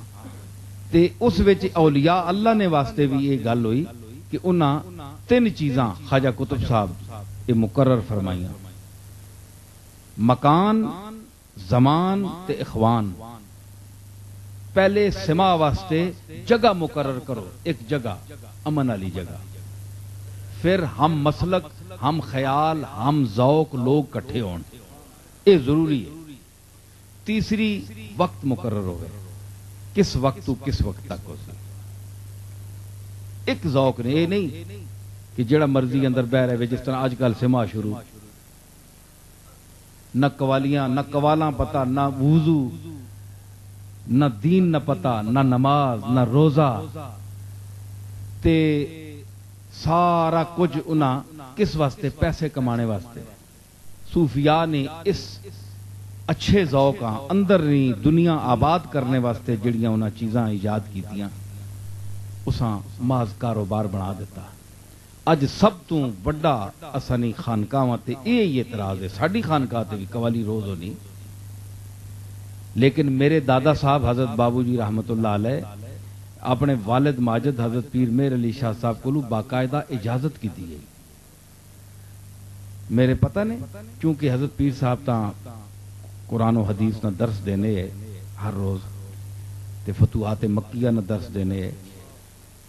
تے اس وچ اولیاء اللہ نے واسطے بھی یہ گل ہوئی کہ انہاں تین چیزاں خواجہ قطب صاحب یہ مقرر فرمائیاں: مکان، زمان تے اخوان. پہلے سما واسطے جگہ مقرر کرو، ایک جگہ امن والی جگہ، پھر ہم مسلک، ہم خیال، ہم ذوق لوگ کٹھے ہون، یہ ضروری ہے. تیسری وقت مقرر ہوئے، کس وقت تو کس وقت تک ہو سی. ایک ذوق نے یہ نہیں کہ جڑا مرضی اندر بہ رہے جس طرح آج کل سما شروع، نہ قوالیاں نہ قوالاں پتہ، نہ وضو، نہ دین نہ پتہ، نہ نماز نہ روزہ، تے سارا کچھ انہاں کس واسطے؟ پیسے کمانے واسطے. صوفیاء نے اس اچھے ذوق اندر نہیں دنیا آباد کرنے واسطے جڑیاں انہاں چیزاں ایجاد کیتیاں اساں محض کاروبار بنا دیتا. اج سب تو بڑا اسانی خانقاہاں تے یہ اعتراض ہے، ساڈی خانقاہ تے بھی قوالی روز ہونی، لیکن میرے دادا صاحب حضرت بابو جی رحمت اللہ علیہ اپنے والد ماجد حضرت پیر مہر علی شاہ صاحب کو باقاعدہ اجازت کی دی گئی. میرے پتہ نہیں چونکہ حضرت پیر صاحب تاں قرآن و حدیث نہ درس دینے ہے ہر روز تے فتوحات مکیہ نہ درس دینے ہے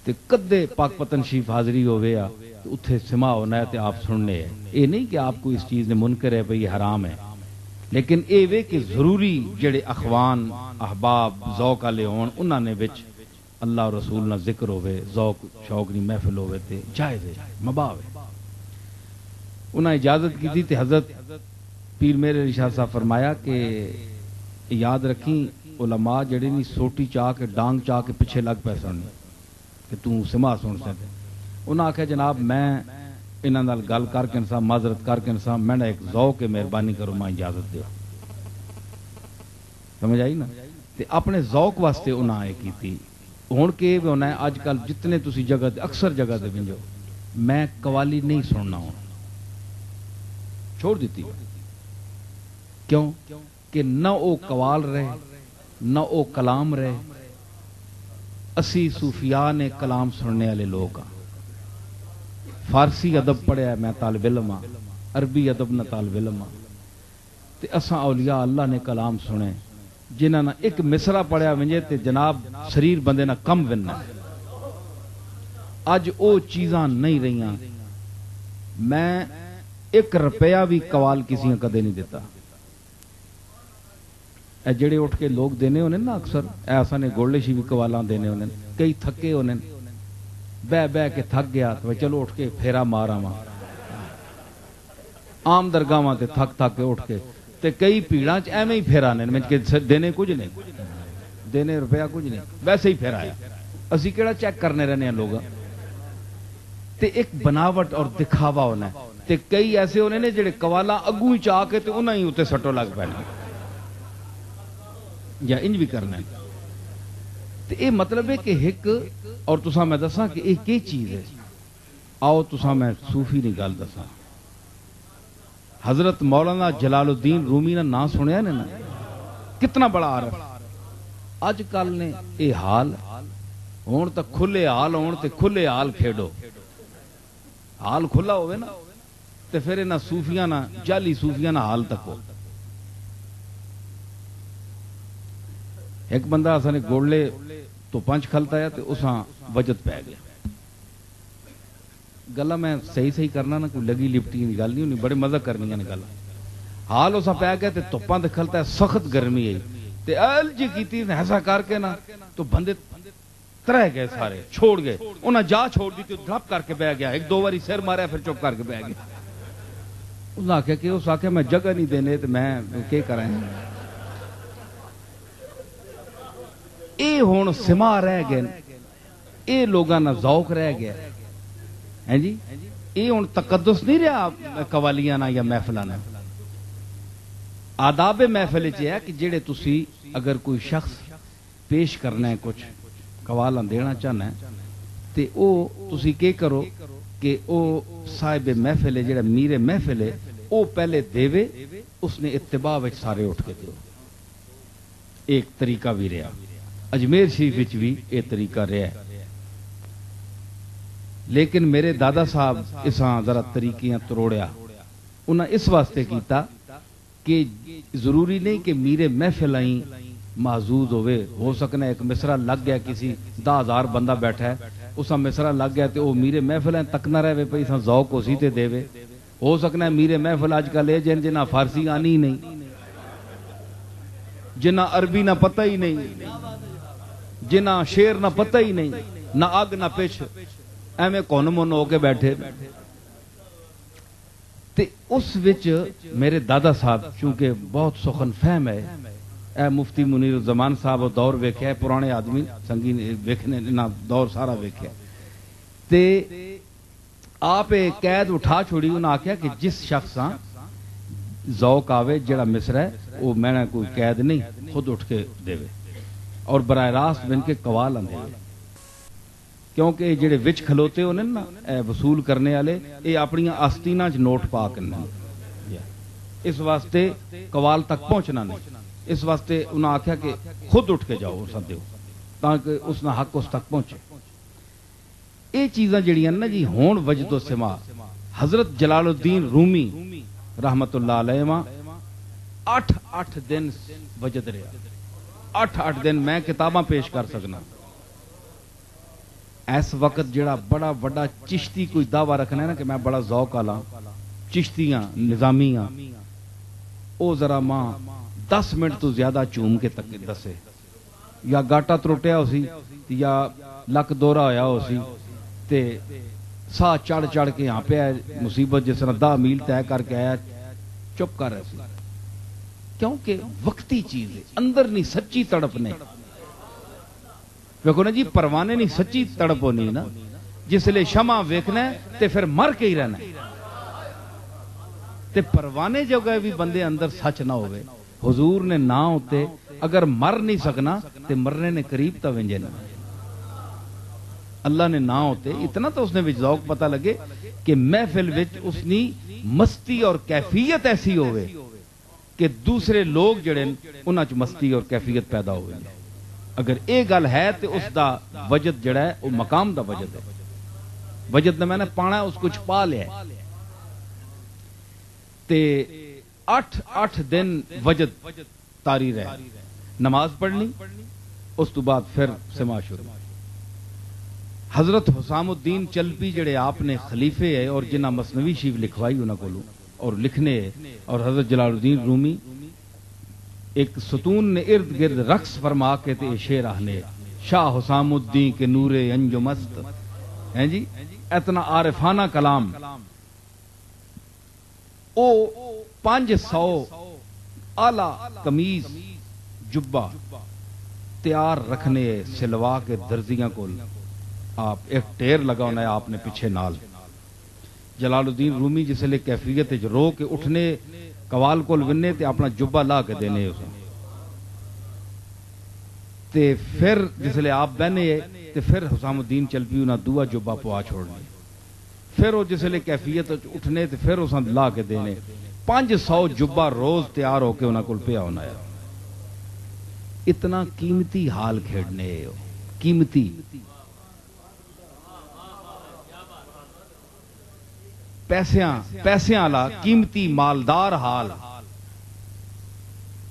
تے کدے پاک پتن شریف حاضری ہوئے آ تو اتھے سما ہونا ہے تے آپ سننے ہے. یہ نہیں کہ آپ کو اس چیز نے منکر ہے بھئی یہ حرام ہے، لیکن اے وے کہ ضروری جڑے اخوان احباب ذوق والے ہون انہاں نے وچ اللہ اور رسول نہ ذکر ہوئے، ذوق شوق نہیں محفل ہوئے تے جائز ہے، مباح ہے. انہاں اجازت کی تھی تے حضرت پیر مہر علی شاہ صاحب فرمایا کہ یاد رکھیں علماء جڑے نہیں سوٹی چاہ کے ڈانگ چاہ کے پیچھے لگ پے سن کہ توں سما سن سکتے. انہاں آکھیا جناب میں انہاں نال گل کر کے انسان معذرت کر کے انسان میں ایک ذوق مہربانی کرو میں اجازت دیو. سمجھ آئی نا؟ تے اپنے ذوق واسطے انہاں یہ کیتی. ہن کہ ہونا ہے اج کل جتنے تسی جگہ اکثر جگہ تے ونجو میں قوالی نہیں سننا ہوں چھوڑ دیتی. کیوں کہ نہ او قوال رہے نہ او کلام رہے. اسی صوفیاء نے کلام سننے والے لوگ ہاں. فارسی ادب پڑھیا میں طالب علم ہاں، عربی ادب نہ طالب علم ہاں تے اساں اولیاء اللہ نے کلام سنے جنہاں نے ایک مصرع پڑھیا ونجے تے جناب شریر بندے نہ کم وننا. اج او چیزاں نہیں رہیاں. میں 1 روپیہ بھی قوال کسی نے کدے نہیں دیتا. اے جڑے اٹھ کے لوگ دینے ہونے نا اکثر ایسا نے گولڈے شی بھی قوالاں دینے ہونے، کئی تھکے ہونے بہ بہ کے تھک گیا تو چلو اٹھ کے پھیرا مارا ماں عام درگاہاں تے تھک تھک کے اٹھ کے تے کئی پیڑاں چ ایویں ہی پھیرانے میں دینے کچھ نہیں، دینے روپیہ کچھ نہیں، ویسے ہی پھیرایا. اسی کیڑا چیک کرنے رہنے ہیں لوگ تے ایک بناوٹ اور دکھاوا ہونا ہے. تے کئی ایسے ہونے نے جڑے قوالاں اگوں ہی چاہ کے تے انہاں ہی اوتے سٹو لگ پینے. یا انج بھی کرنا ہے. تو یہ مطلب ہے کہ ایک اور تساں میں دساں کہ یہ کی چیز ہے. آؤ تساں میں صوفی نہیں گل دساں. حضرت مولانا جلال الدین رومی نے نام سنیا نے نا, کتنا بڑا عارف. اج کل نے یہ حال ہون تو کھلے حال ہون تے کھلے حال کھیڈو. حال کھلا ہوئے نا تے پھر انہاں صوفیاں نہ جعلی صوفیاں نہ حال تک ہو. ایک بندہ اساں نے گوڑلے تو پنچ کھلتا ہے تے اساں وجد پہ گیا. گلا میں صحیح کرنا نا, کوئی لگی لپٹی گل نہیں ہونی, بڑے مزہ کرنی نے گل. حال اساں پہ گیا تے توپاں تے کھلتا ہے, سخت گرمی ہے تے ال جی کیتی ایسا کر کے نا تو بندے ترہ گئے سارے, چھوڑ گئے. انہاں جا چھوڑ دی تے دھپ کر کے بہ گیا. ایک دو باری سر ماریا پھر چپ کر کے بہ گیا. انہاں آخیا کہ اس آخیا میں جگہ نہیں دینے تے میں کی کریں. اے ہون سما رہ گئے, اے لوگاں نہ ذوق رہ گیا ہے جی. اے ہون تقدس نہیں رہا قوالیاں نہ یا محفلاں نہ. آداب محفل وچ ہے کہ جڑے تسی اگر کوئی شخص پیش کرنا ہے, کچھ قوالاں دینا چاہنا ہے تے او تسی کی کرو کہ او صاحب محفل ہے جڑا میر محفل ہے او پہلے دیوے, اس نے اتباع وچ سارے اٹھ کے دیو. ایک طریقہ بھی رہا. اجمیر شریف وچ بھی یہ طریقہ رہا ہے. لیکن میرے دادا صاحب اساں ذرا طریقیاں تروڑیا. انہاں اس واسطے کیتا کہ ضروری نہیں کہ میرے محفل آئیں محظوظ ہوئے. ہو سکنا ایک مصرع لگ گیا, کسی 10,000 بندہ بیٹھا ہے, اسا مصرع لگ گیا تے وہ میرے محفل ہیں تک نہ رہے پئی اساں ذوق اسی تے دے. ہو سکنا ہے میرے محفل اج کل ہے جن جنہ فارسی آنی نہیں, جنہ عربی نہ پتہ ہی نہیں, جنہ شعر نہ پتہ ہی نہیں, نہ اگ نہ پچھ, ایویں کون من ہو کے بیٹھے. تے اس وچ میرے دادا صاحب چونکہ بہت سخن فہم ہے, اے مفتی منیر الزمان صاحب دور ویکھیا ہے, پرانے آدمی سنگی ویکھنے نہ دور سارا ویکھیا. تے آپ قید اٹھا چھوڑی. انہاں آخیا کہ جس شخص ذوق آوے جڑا مصرع ہے وہ میں نے کوئی قید نہیں, خود اٹھ کے دے اور براہ راست بن کے قوال آندے. کیونکہ جڑے وچ کھلوتے ہونے نا وصول کرنے والے, یہ اپنی آستیناں چ نوٹ پا کرنا, اس واسطے قوال تک پہنچنا نہیں. اس واسطے انہاں آخیا کہ خود اٹھ کے جاؤ اس دیو تاکہ اس نہ حق اس تک پہنچے. یہ چیزاں جڑیاں نا جی ہون وجد و سما. حضرت جلال الدین رومی رحمت اللہ علیہ ماں 8 دن وجد رہا. 8 دن میں کتاباں پیش کر سکنا. اس وقت جڑا بڑا بڑا چشتی کوئی دعویٰ رکھنا ہے نا کہ میں بڑا ذوق والا چشتیاں نظامیاں, او ذرا ماں 10 منٹ تو زیادہ چوم کے تک دسے, یا گاٹا تروٹیا ہو سی یا لک دورہ ہویا ہو سی تے سا چڑھ چڑھ کے یہاں پہ مصیبت جس طرح 10 میل طے کر کے آیا, چپ کر رہے سی. کیونکہ وقتی چیز ہے, اندر نہیں سچی تڑپ نہیں. ویکھو نا جی پروانے نہیں سچی تڑپ ہونی نا, جس لئے شمع ویکھنا ہے تے پھر مر کے ہی رہنا ہے. تے پروانے جو گئے بھی بندے اندر سچ نہ ہوئے, حضور نے نہ ہوتے اگر مر نہیں سکنا تے مرنے نے قریب تا ونجے نہ. اللہ نے نہ ہوتے اتنا تو اس نے وچ ذوق پتہ لگے کہ محفل وچ اس نے مستی اور کیفیت ایسی ہوئے کہ دوسرے لوگ جڑے انہاں چ مستی اور کیفیت پیدا ہوئے. اگر یہ گل ہے تو اس دا وجد جڑا ہے وہ مقام دا وجد ہے. وجد نے میں نے پانا اس کو چھپا لیا. تے 8 دن وجد تاری رہے, نماز پڑھنی, اس تو بعد پھر سما شروع. حضرت حسام الدین چلپی جڑے آپ نے خلیفے ہے اور جنہ مثنوی شریف لکھوائی انہاں کولوں اور لکھنے, اور حضرت جلال الدین رومی ایک ستون نے ارد گرد رقص فرما کے تے شعر آہنے, شاہ حسام الدین کے نور انجم است ہیں جی, اتنا عارفانہ کلام. او 500 آلہ قمیض جبہ تیار رکھنے سلوا کے درزیاں کو آپ ایک ٹیر لگا ہونا ہے آپ نے پیچھے نال. جلال الدین رومی جس لئے کیفیت رو کے اٹھنے قوال کول ونے تے اپنا جبہ لا کے دینے اسے. تے پھر جسلے آپ بہنے تے پھر حسام الدین چلپی انہاں دعا جبا پوا چھوڑنے، پھر وہ جسلے کیفیت اٹھنے تے پھر اساں لا کے دینے 500 جبا روز تیار ہو کے انہاں کول پیا ہونا ہے. اتنا قیمتی حال کھیڑنے ہو، قیمتی پیسیاں والا قیمتی مالدار حال.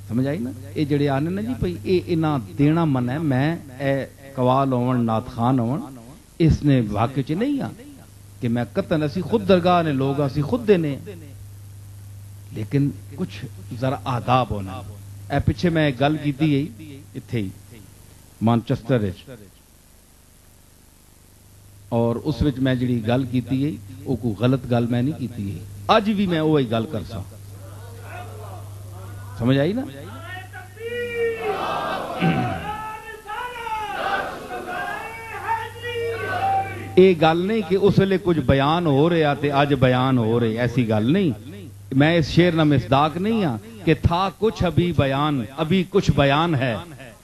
سمجھ آئی نا؟ یہ جڑے آنے نا جی بھائی یہ انہاں دینا من ہے، میں اے قوال ہون نعت خان ہون اس نے واقع چ نہیں آ کہ میں قطن اسی خود درگاہ نے لوگ اسی خود دینے، لیکن کچھ ذرا آداب ہونا. اے پیچھے میں گل کیتی ہے اتھے ہی مانچسٹر اور اس وچ میں جڑی گل کیتی ہے وہ کوئی غلط گل میں نہیں کیتی ہے، اج بھی میں وہی گل کر سا. سمجھ آئی نا؟ یہ گل نہیں کہ اس ویلے کچھ بیان ہو رہا تے اج بیان ہو رہے، ایسی گل نہیں. میں اس شعر نہ مصداق نہیں ہاں کہ تھا کچھ ابھی بیان ابھی کچھ بیان ہے،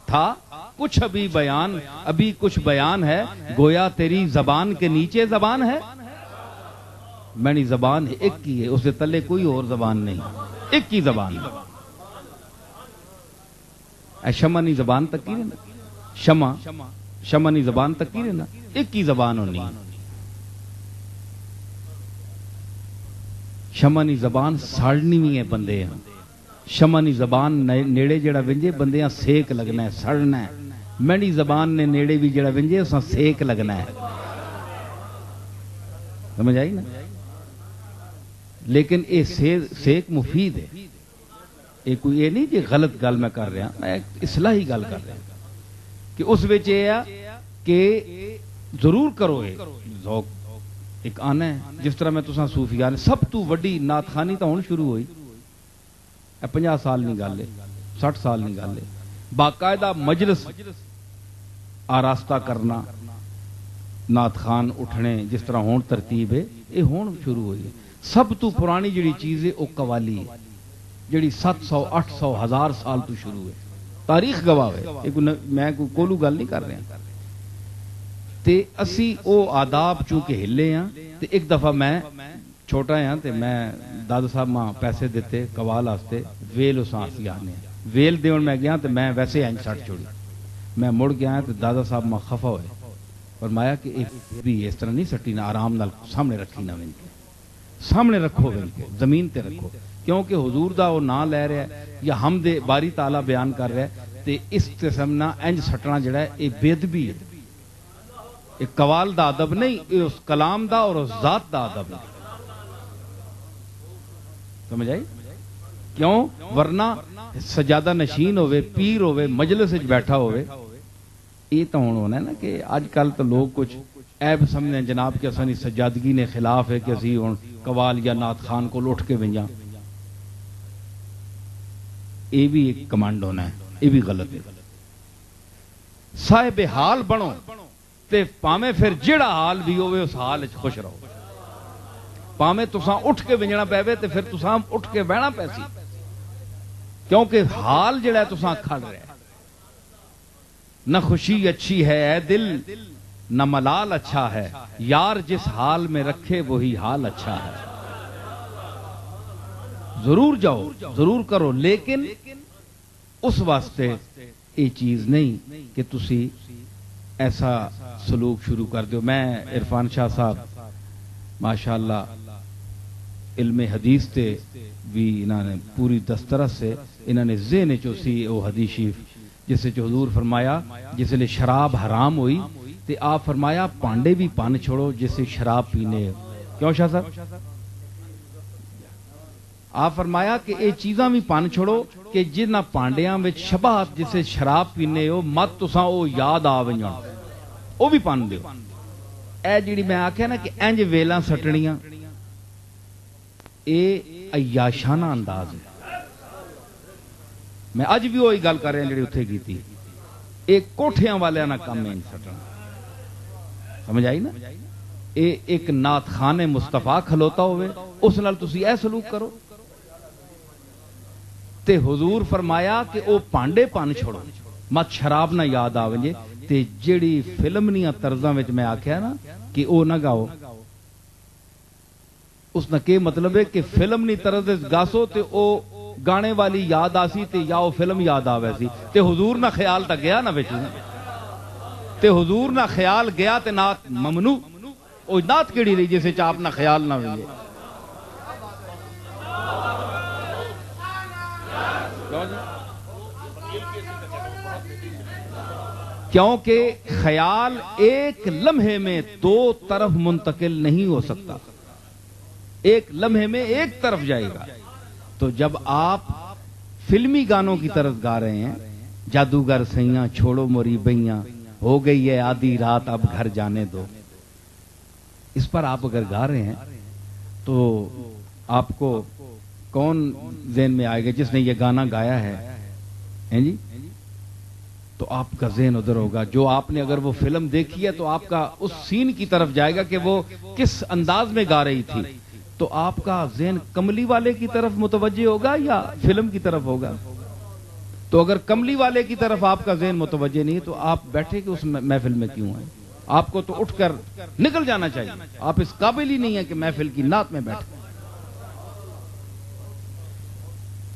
تھا کچھ ابھی بیان ابھی کچھ بیان ہے، گویا تیری زبان کے نیچے زبان ہے. میں زبان ایک ہی ہے، اس سے تلے کوئی اور زبان نہیں، ایک ہی زبان ہے. شمع نی زبان تک کی نا، شمع نی زبان تک کی نا، ایک ہی زبان ہونی. شمع نی زبان ساڑنی بھی ہے بندے ہیں، شمع نی زبان نیڑے جڑا ونجے بندیاں سیک لگنا ہے، سڑنا ہے. میری زبان نے نیڑے بھی جڑا ونجے اساں سیک لگنا ہے. سمجھ آئی نا؟ لیکن یہ سیک مفید ہے. یہ کوئی یہ نہیں کہ غلط گل میں کر رہا، میں اصلاحی گل کر رہا کہ اس وچ یہ ہے کہ ضرور کرو. ذوق ایک آنا ہے جس طرح میں تساں صوفیان سب تو وڈی نعت خوانی تو ہن شروع ہوئی 50 سال نہیں گل ہے، 60 سال نہیں گل ہے. باقاعدہ مجلس آراستہ کرنا، نعت خان اٹھنے جس طرح ہون ترتیب ہے، یہ ہون شروع ہوئی ہے. سب تو پرانی جڑی چیز ہے وہ قوالی ہے جڑی 700 800 1000 سال تو شروع ہے. تاریخ گواہ ہے، میں کوئی کولو گل نہیں کر رہا. تے اسی او آداب چونکہ ہلے ہاں. تے ایک دفعہ میں چھوٹا ہاں تے میں دادا صاحب ماں پیسے دیتے قوال واسطے، ویل اساں اسی آنے ویل دیون میں گیا تے میں ویسے اینج سٹ چھوڑی. میں مڑ گیا تے دادا صاحب ماں خفا ہوئے، فرمایا کہ ایک بھی اس طرح نہیں سٹی نہ، آرام نال سامنے رکھی نہ، ون کے سامنے رکھو، ون کے زمین تے رکھو، کیونکہ حضور دا وہ نام لے رہا ہے یا حمد باری تعالی بیان کر رہا ہے. تے اس قسم نہ انج سٹنا جڑا ہے یہ بے ادبی ہے. ایک قوال دا ادب نہیں، یہ اس کلام دا اور اس ذات دا ادب ہے. سمجھ آئی؟ کیوں؟ ورنہ سجادہ نشین ہوئے، پیر ہوئے، مجلس وچ بیٹھا ہوئے. یہ تو ہونا ہے نا کہ آج کل تو لوگ کچھ عیب سمجھیں جناب کہ اسانی سجادگی نے خلاف ہے کہ اسی ہن قوال یا نعت خان کو اٹھ کے ونجاں. یہ بھی ایک کمانڈ ہونا ہے، یہ بھی غلط ہے. صاحب حال بنو تے پاویں پھر جڑا حال بھی ہوئے اس حال وچ خوش رہو. پاویں تساں اٹھ کے ونجنا پے تے پھر تساں اٹھ کے بہنا پیسی، کیونکہ حال جڑا ہے تساں کھڑ رہے. نہ خوشی اچھی ہے اے دل نہ ملال اچھا ہے، یار جس حال میں رکھے وہی حال اچھا ہے. ضرور جاؤ، ضرور کرو، لیکن اس واسطے یہ چیز نہیں کہ تسی ایسا سلوک شروع کر دو. میں عرفان شاہ صاحب ماشاءاللہ علم حدیث تے بھی انہوں نے پوری دسترس سے انہوں نے ذہن چوسی وہ حدیث شریف جس سے حضور فرمایا جس لئے شراب حرام ہوئی تے آپ فرمایا پانڈے بھی پان چھوڑو جس سے شراب پینے. کیوں شاہ صاحب؟ آپ فرمایا کہ یہ چیزاں بھی پان چھوڑو کہ جنہ پانڈیاں وچ شباہت جسے شراب پینے ہو مت تساں او یاد آ ونجن او بھی پان دیو. اے جڑی میں آکھیا نا کہ انج ویلاں سٹنیاں اے عیاشانہ انداز ہے. میں اج بھی وہی گل کر رہا جڑی اتھے کیتی، ایک کوٹھیاں والیاں نا کم ہے سٹنا. سمجھ آئی نا؟ اے ایک نعت خان مصطفیٰ کھلوتا ہوئے اس نال تسی اے سلوک کرو. تے حضور فرمایا کہ او پانڈے پان چھوڑو. مت شراب نہ یاد آوے جے تے جیڑی فلم نیاں طرزاں وچ میں آکھیا نا کہ او نہ گاؤ، اس نہ کہ مطلب ہے کہ فلم نی طرز گاسو تے او گانے والی یاد آسی تے یا او فلم یاد آوے سی تے حضور نہ خیال تا گیا نہ وچ تے حضور نہ خیال گیا تے نات ممنوع، او نات کیڑی رہی جسے چاپ نہ خیال نہ ہوئے. کیونکہ خیال ایک لمحے میں دو طرف منتقل نہیں ہو سکتا، ایک لمحے میں ایک طرف جائے گا. تو جب آپ فلمی گانوں کی طرف گا رہے ہیں، جادوگر سیاں چھوڑو موری بیاں، ہو گئی ہے آدھی رات اب گھر جانے دو، اس پر آپ اگر گا رہے ہیں تو آپ کو کون ذہن میں آئے گا جس نے یہ گانا گایا ہے جی؟ تو آپ کا ذہن ادھر ہوگا. جو آپ نے اگر وہ فلم دیکھی ہے تو آپ کا اس سین کی طرف جائے گا کہ وہ کس انداز میں گا رہی تھی، تو آپ کا ذہن کملی والے کی طرف متوجہ ہوگا یا فلم کی طرف ہوگا. تو اگر کملی والے کی طرف آپ کا ذہن متوجہ نہیں تو آپ بیٹھے کہ اس محفل میں کیوں ہیں؟ آپ کو تو اٹھ کر نکل جانا چاہیے. آپ اس قابل ہی نہیں ہے کہ محفل کی نعت میں بیٹھے.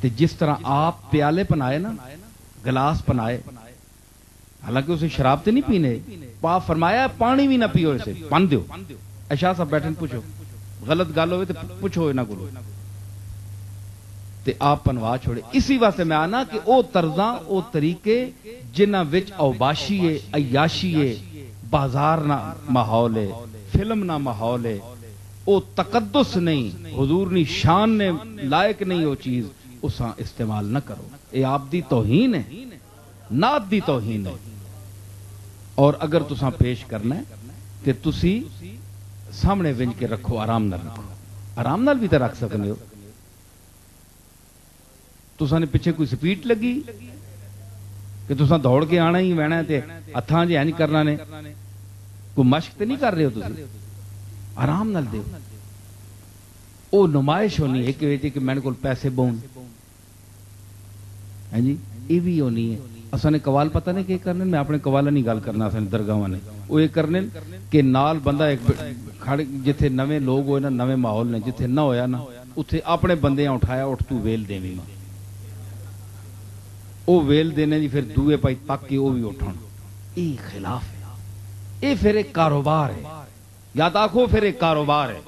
تو جس طرح آپ پیالے پنائے نا، گلاس پنائے، حالانکہ اسے شراب تو نہیں پینے، آپ فرمایا پانی بھی نہ پیو، اسے پن دیو. شاہ صاحب بیٹھے پوچھو غلط گل ہوئے تو پوچھو انہاں کو تے آپ پنوا چھوڑے. اسی واسطے میں آنا کہ او طرزاں او طریقے جنہاں وچ اوباشی ہے، عیاشی ہے، بازار نہ ماحول ہے، فلم نہ ماحول ہے، او تقدس نہیں، حضور نی شان نے لائق نہیں وہ چیز، اساں استعمال نہ کرو. اے آپ دی توہین ہے، نعت دی توہین ہے. اور اگر تساں پیش کرنا ہے کہ تسی سامنے ونج کے رکھو، آرام نال رکھو. آرام نال بھی تو رکھ سکتے ہو. تساں نے پیچھے کوئی سپیڈ لگی کہ تساں دوڑ کے آنا ہی وینا تے ہتھاں جے انج کرنا نے، کوئی مشق تے نہیں کر رہے ہو تسی. آرام نال دیو. او نمائش ہونی ہے کہ میرے کول پیسے بون ہیں جی، یہ بھی ہونی ہے. اساں نے قوال پتہ نہیں کہ کرنے، میں اپنے قوالاں نہیں گل کرنا، اساں نے درگاہاں نے وہ یہ کرنے کہ نال بندہ ایک کھڑ جتھے نویں لوگ ہوئے نا، نویں ماحول نے، جتھے نہ ہویا نا اتھے اپنے بندیاں اٹھایا، اٹھ تو ویل دیویں ماں، او ویل دینے دی پھر دوے پائی تک کے او بھی اٹھن. یہ خلاف ہے. یہ پھر ایک کاروبار ہے. یا تو آکھو پھر ایک کاروبار ہے،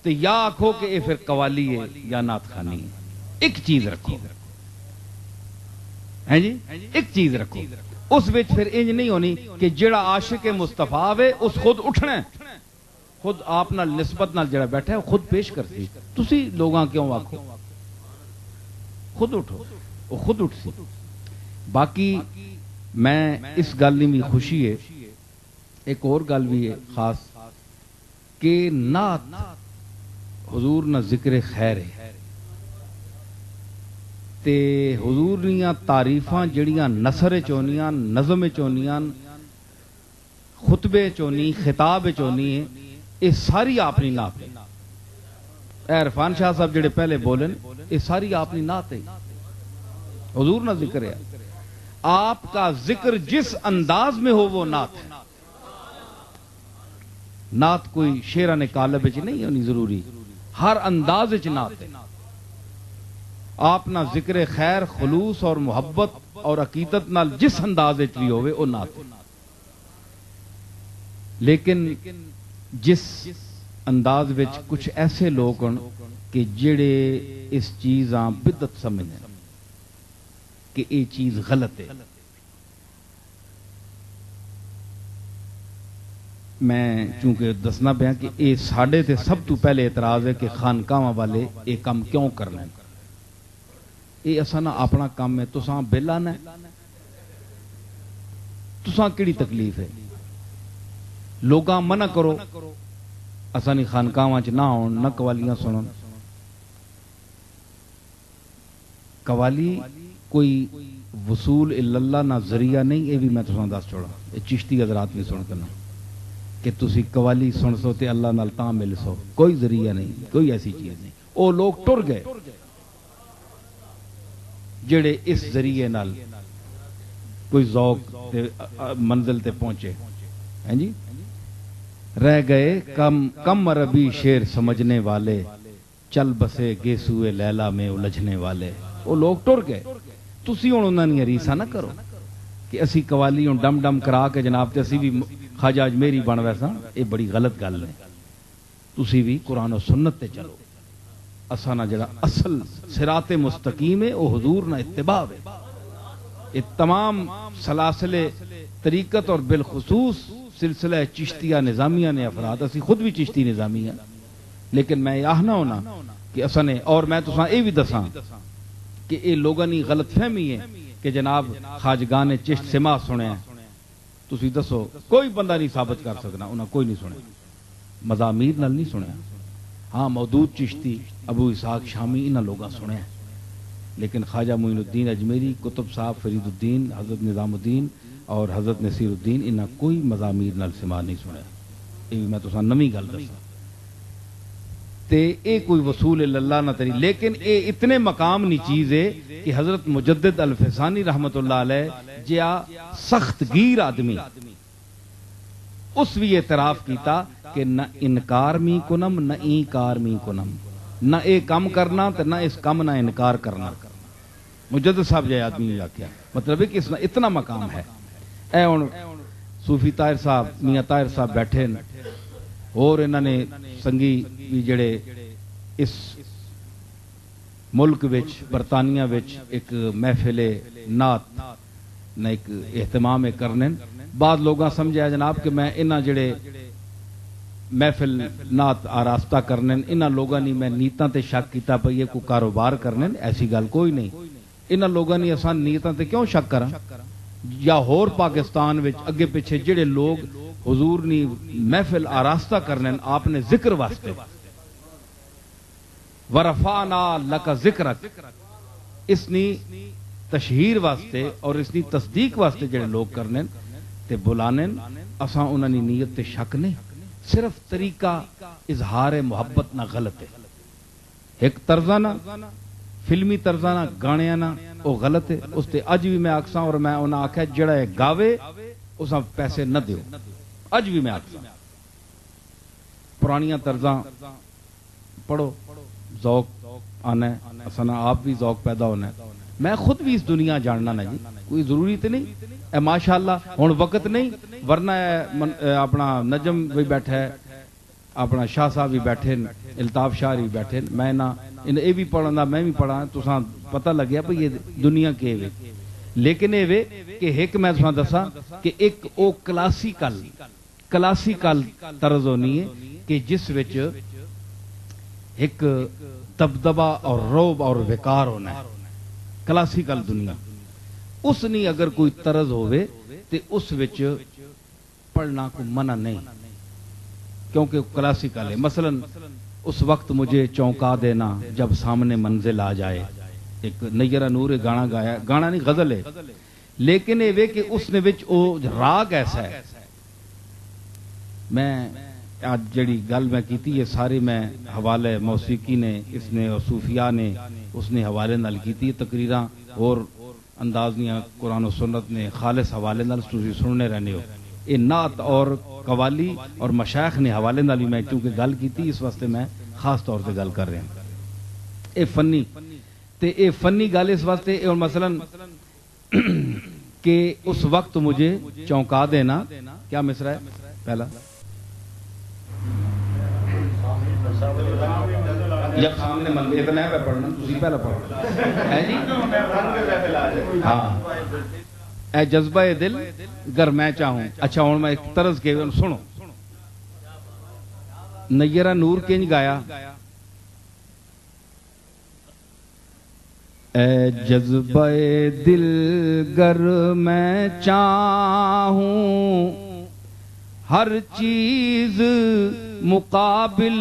تو یا آکھو کہ یہ پھر قوالی ہے یا نعت خوانی ہے. ایک چیز رکھو ہیں جی، ایک چیز رکھو. اس وچ پھر انج نہیں ہونی کہ جڑا عاشق مصطفیٰ ہے اس خود اٹھنا ہے، خود آپ نال نسبت نال جڑا بیٹھا ہے خود پیش کرتی. تسی لوگاں کیوں آکھو؟ خود اٹھو، وہ خود اٹھ سی. باقی میں اس گل میں خوشی ہے، ایک اور گل بھی ہے خاص کہ نعت حضور نہ ذکر خیر ہے تے حضور نیاں تعریفاں جڑیاں نثر چونیاں، نظم چونیاں، خطبے چونی، خطاب چونی ہے، یہ ساری اپنی نعت ہے. اے عرفان شاہ صاحب جڑے پہلے بولن، یہ ساری اپنی نعت ہے. حضور نہ ذکر ہے. آپ کا ذکر جس انداز میں ہو وہ نعت ہے. نعت کوئی شیران قالب وچ نہیں ہونی ضروری، ہر انداز وچ نعت ہے. آپ نہ ذکر خیر خلوص اور محبت اور عقیدت نال جس انداز وچ بھی ہوئے وہ نعت ہے. لیکن جس انداز وچ کچھ ایسے لوگ ہیں کہ جڑے اس چیزاں بدعت سمجھیں کہ یہ چیز غلط ہے. میں چونکہ دسنا پیا کہ یہ ساڈے تے سب تو پہلے اعتراض ہے کہ خانقاہاں والے یہ کام کیوں کرنا ہے. یہ اساں نہ اپنا کام ہے، تساں بل آنا ہے، تساں کیڑی تکلیف ہے؟ لوگاں منع کرو اساں نہیں خانقاہاں چ نہ آن، نہ قوالیاں سنن. قوالی کوئی وصول اللہ نہ ذریعہ نہیں. یہ بھی میں تساں دس چھوڑا، یہ چشتی حضرات بھی سن کرنا کہ تسی قوالی سن سو تے اللہ نال تاں مل سو. کوئی ذریعہ نہیں، کوئی ایسی چیز نہیں. وہ لوگ ٹر گئے جڑے اس ذریعے نال کوئی ذوق منزل تے پہنچے ہیں جی. رہ گئے کم عربی شعر سمجھنے والے، چل بسے گیسوئے لیلا میں الجھنے والے. وہ لوگ ٹر گئے. تسی ہن انہاں دی ریسا نہ کرو کہ اسی قوالی ہن ڈم ڈم کرا کے جناب تے اسی بھی خواجہ اجمیری بن ویسا. یہ بڑی غلط گل ہے. تسی بھی قرآن و سنت تے چلو. اساں جڑا اصل صراط مستقیم ہے وہ حضور نہ اتباع ہے. یہ تمام سلاسل طریقت اور بالخصوص سلسلہ چشتیہ نظامیہ نے افراد، اسی خود بھی چشتی نظامی ہیں، لیکن میں یہ آہنا ہونا کہ اساں نے، اور میں تساں یہ بھی دساں کہ یہ لوگوں نے غلط فہمی ہے کہ جناب خواجگان نے چشت سما سنے ہیں. تسی دسو کوئی بندہ نہیں ثابت کر سکنا انہاں کوئی نہیں سنے، مزامیر نال نہیں سنیا. ہاں مودود چشتی، ابو اسحاق شامی انہاں لوگاں سنے ہیں، لیکن خواجہ معین الدین اجمیری، کتب صاحب فرید الدین، حضرت نظام الدین اور حضرت نصیر الدین انہاں کوئی مزامیر نال سما نہیں سنیا. یہ بھی میں تساں نویں گل دساں تے اے کوئی وصول اللہ نہ تری. لیکن اے اتنے مقام نی چیز ہے کہ حضرت مجدد الفسانی رحمت اللہ علیہ جیا سخت گیر آدمی اس بھی اعتراف کیتا کہ نہ انکار می کنم نہ اینکار می کنم، نہ اے کم کرنا تے نہ اس کم نہ انکار کرنا. مجدد صاحب جائے آدمی نے کیا مطلب ہے کہ اس میں اتنا مقام ہے. اے ہن صوفی طاہر صاحب، میاں طاہر صاحب بیٹھے اور انہوں نے سنگی بھی جڑے اس ملک وچ برطانیہ وچ ایک محفل نعت نہ ایک اہتمام کرنے. بعض لوگاں سمجھا جناب کہ میں انہاں جڑے محفل نعت آراستہ کرنے انہاں لوگاں نے میں نیتاں تے شک کیتا پئی کو کاروبار کرنے. ایسی گل کوئی نہیں. انہاں لوگاں نے آسان نیتاں تے کیوں شک کراں؟ یا ہور پاکستان وچ اگے پیچھے جڑے لوگ حضور نی محفل آراستہ کرنے آپ نے ذکر واسطے، ورفعنا لک ذکرک، اس نی تشہیر واسطے اور اس نی تصدیق واسطے جڑے لوگ کرنے تے بلانے، اساں انہاں دی نیت تے شک نہیں. صرف طریقہ اظہار محبت نہ غلط ہے. ایک طرزانہ فلمی طرزانہ گانیاں نہ وہ غلط ہے. اس تے اج بھی میں آکساں اور میں انہاں آکھیا جڑا ہے گاوے اساں پیسے نہ دیو. اج بھی میں آکساں پرانیاں طرزاں پڑھو، ذوق آنا ہے، اساں آپ بھی ذوق پیدا ہونا ہے. میں خود بھی اس دنیا جاننا نا جی، کوئی ضروری تے نہیں. اے ماشاءاللہ ہن وقت نہیں، ورنہ اپنا نجم بھی بیٹھا ہے، اپنا شاہ صاحب بھی بیٹھے، الطاف شاہ بھی بیٹھے. میں نہ اے بھی پڑھنا میں بھی پڑھا، تساں پتہ لگیا بھئی یہ دنیا کے وے. لیکن اے وے کہ ایک میں تساں دساں کہ ایک او کلاسیکل طرز ہونی ہے کہ جس وچ ایک دبدبا اور روب اور وقار ہونا ہے. کلاسیکل دنیا اس نہیں اگر کوئی طرز ہوئے تے اس وچ پڑھنا کو منع نہیں، کیونکہ کلاسیکل ہے. مثلا اس وقت مجھے چونکا دینا جب سامنے منزل آ جائے، ایک نیرہ نور گانا گایا، گانا نہیں غزل ہے، لیکن یہ وے کہ اس نے وچ او راگ ایسا ہے. میں آج جڑی گل میں کیتی یہ ساری میں حوالے موسیقی نے اس نے اور صوفیاء نے اس نے حوالے نال کیتی تقریراں اور اندازیاں قرآن و سنت نے خالص حوالے نال تسی سننے رہنے ہو. یہ نعت اور قوالی اور مشائخ نے حوالے نال میں چونکہ گل کیتی اس واسطے میں خاص طور سے گل کر رہا ہوں. اے فنی تے اے فنی گل اس واسطے اور مثلا کہ اس وقت مجھے چونکا دینا کیا مصرع ہے پہلا جب سامنے منظر اتنا ہے پڑھنا تسی پہلا پڑھو ہے جی. ہاں اے جذبہ دل گر میں چاہوں. اچھا ہوں میں ایک طرز کے سنو نیرہ نور کنج گایا. اے جذبہ دل گر میں چاہوں ہر چیز مقابل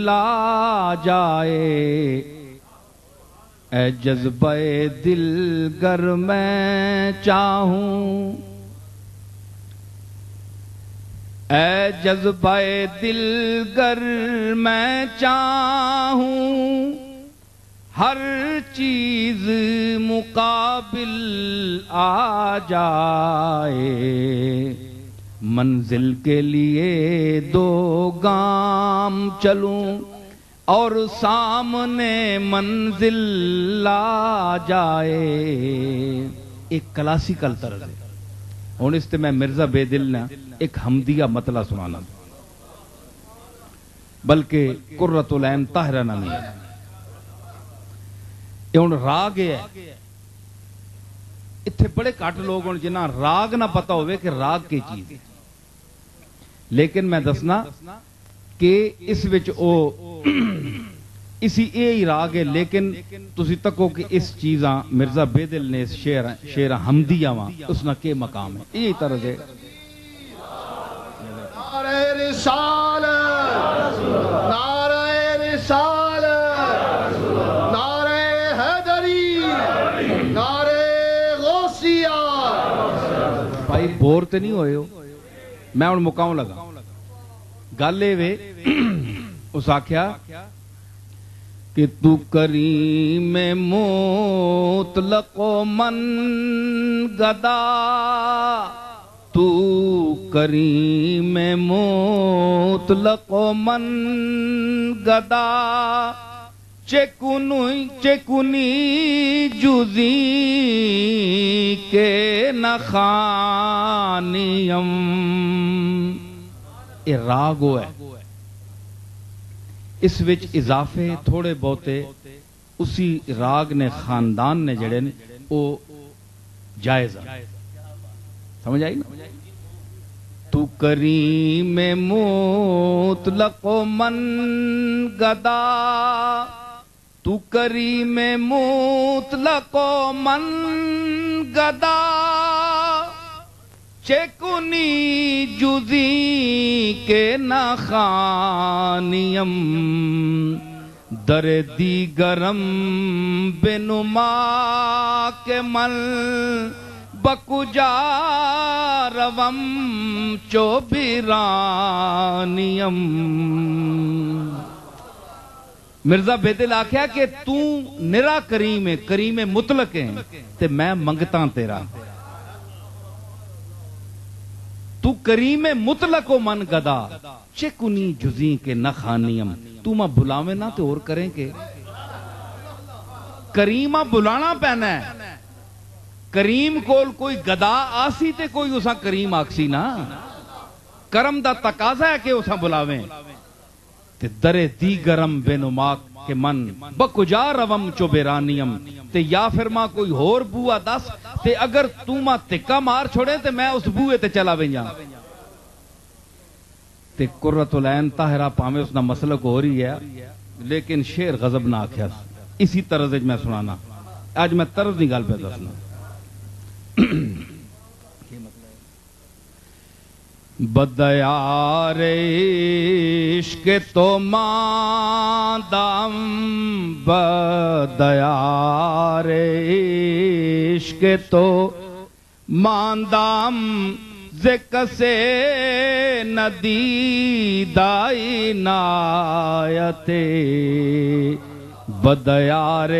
لا جائے. اے جذبہ دل گر میں چاہوں، اے جذبہ دل گر میں چاہوں ہر چیز مقابل آ جائے، منزل کے لیے 2 گام چلوں اور سامنے منزل آ جائے۔ ایک کلاسیکل طرز ہے۔ ہوں اس تے میں مرزا بے دل نے ایک حمدیہ مطلع سنانا، بلکہ قرۃ العین طاہرہ نہیں ہے، یہ ہوں راگ ہے۔ اتنے بڑے گھٹ لوگ ہوں جنہاں راگ نہ پتا ہوئے کہ راگ کی چیز ہے، لیکن میں دسنا کہ اس وچ او اسی ہی راگ ہے، لیکن تسی تکو کہ اس چیزاں مرزا بے دل نے اس شعر حمدیہ وہاں اس نہ کے مقام ہے، یہی طرز ہے۔ نعرہ رسالت، نعرہ رسالت، نعرہ حیدری، نعرہ غوثیہ۔ بھائی بور تے نہیں ہوئے ہو، میں ان مقام لگا گالے وے اس آکھیا کہ تو کریم مطلق و من گدا، تو کریم مطلق و من گدا، چکنی جزی کے نخانیم۔ یہ راگو ہے، اس وچ اضافے تھوڑے بہتے اسی راگ نے خاندان نے جڑے او جائز ہے، سمجھ آئی نا؟ تو کریم مطلق و من گدا، تو کریم مطلق و من گدا، چکنی جزی کے نخانیم، در دیگرم بنما کے مل بکجا روم چوبرانیم۔ مرزا بے دل آکھیا کہ تو نرا کریم ہے، کریم مطلق ہے تے میں منگتاں تیرا، تو کریم مطلق و من گدا، چکنی جزیں کے نخانیم۔ تو ماں بلاویں نہ تو اور کریں کہ کریمہ بلانا پینا ہے، کریم کول کوئی گدا آسی تے کوئی اسا کریم آکسی نا، کرم دا تقاضا ہے کہ اسا بلاویں تے در دیگرم بینماک کے من بکجا روم چوبرانیم، تے یا پھر ماں کوئی ہور بوا دس تے اگر تو ماں تکا مار چھوڑے تے میں اس بوئے تے چلا بھیجاں۔ تے قرۃ العین طاہرہ پاویں اس نا مسلک ہو رہی ہے، لیکن شعر غضب نہ آکھیا، اسی طرز میں سنانا۔ آج میں طرز نہیں گل پہ دسنا۔ بدیار عشق تو ماندام، بدیار عشق تو ماندام، ذکر سے ندید عنایت، بدیار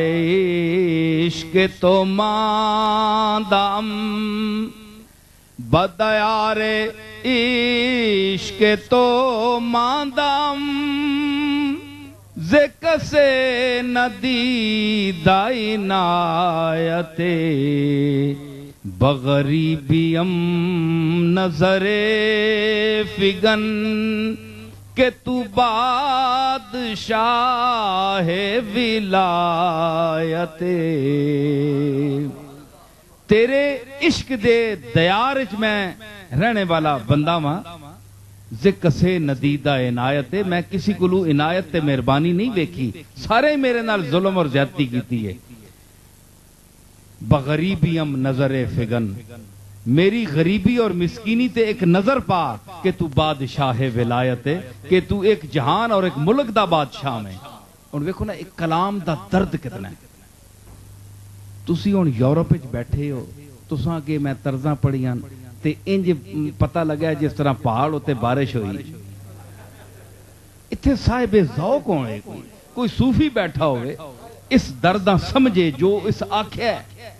عشق تو ماندام، بدیار عشق تو ماندام، ذکر سے ندید عنایت، بغریبیم نظر فگن کہ تو بادشاہ ولایت، تیرے عشق دے دیارچ میں رہنے والا بندہ ماں، ذکر سے ندیدہ عنایت، میں کسی کو عنایت تے مہربانی نہیں دیکھی، سارے میرے نال ظلم اور زیادتی کیتی ہے۔ بغریبیم نظر فگن، میری غریبی اور مسکینی تے ایک نظر پا کہ تو بادشاہ ولایت ہے، کہ تو ایک جہان اور ایک ملک دا بادشاہ میں۔ اور دیکھو نا ایک کلام دا درد کتنا ہے۔ تسی ہن یورپ وچ بیٹھے ہو، تساں کہ میں طرزاں پڑھیاں تے انج پتہ لگا جس طرح پہاڑ ہوتے بارش ہوئی، ایتھے صاحب ذوق ہوئے، کوئی صوفی بیٹھا ہوئے، اس درد سمجھے جو اس آکھیا ہے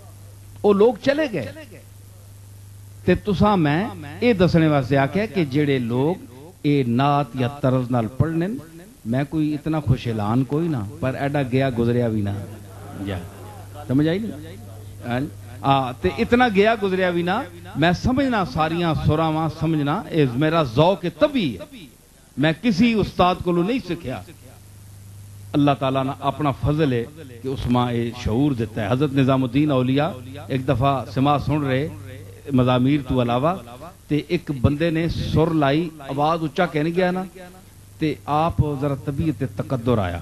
وہ لوگ چلے گئے تے تساں میں اے دسنے واسطے آکھیا کہ جڑے لوگ اے نعت یا طرز نال پڑھنے میں کوئی اتنا خوش اعلان کوئی نہ پر ایڈا گیا گزریا بھی نہ جا سمجھ آئی نہیں تے اتنا گیا گزریا بھی نہ میں سمجھنا ساریاں سراواں سمجھنا اے میرا ذوق طبی ہے میں کسی استاد کو نہیں سکھیا اللہ تعالیٰ نے اپنا فضل ہے کہ اس ماں اے شعور دیتا ہے حضرت نظام الدین اولیاء ایک دفعہ سما سن رہے مزامیر تو علاوہ تے ایک بندے نے سر لائی آواز اچا کہنے گیا نا تے آپ ذرا طبیعت تقدر آیا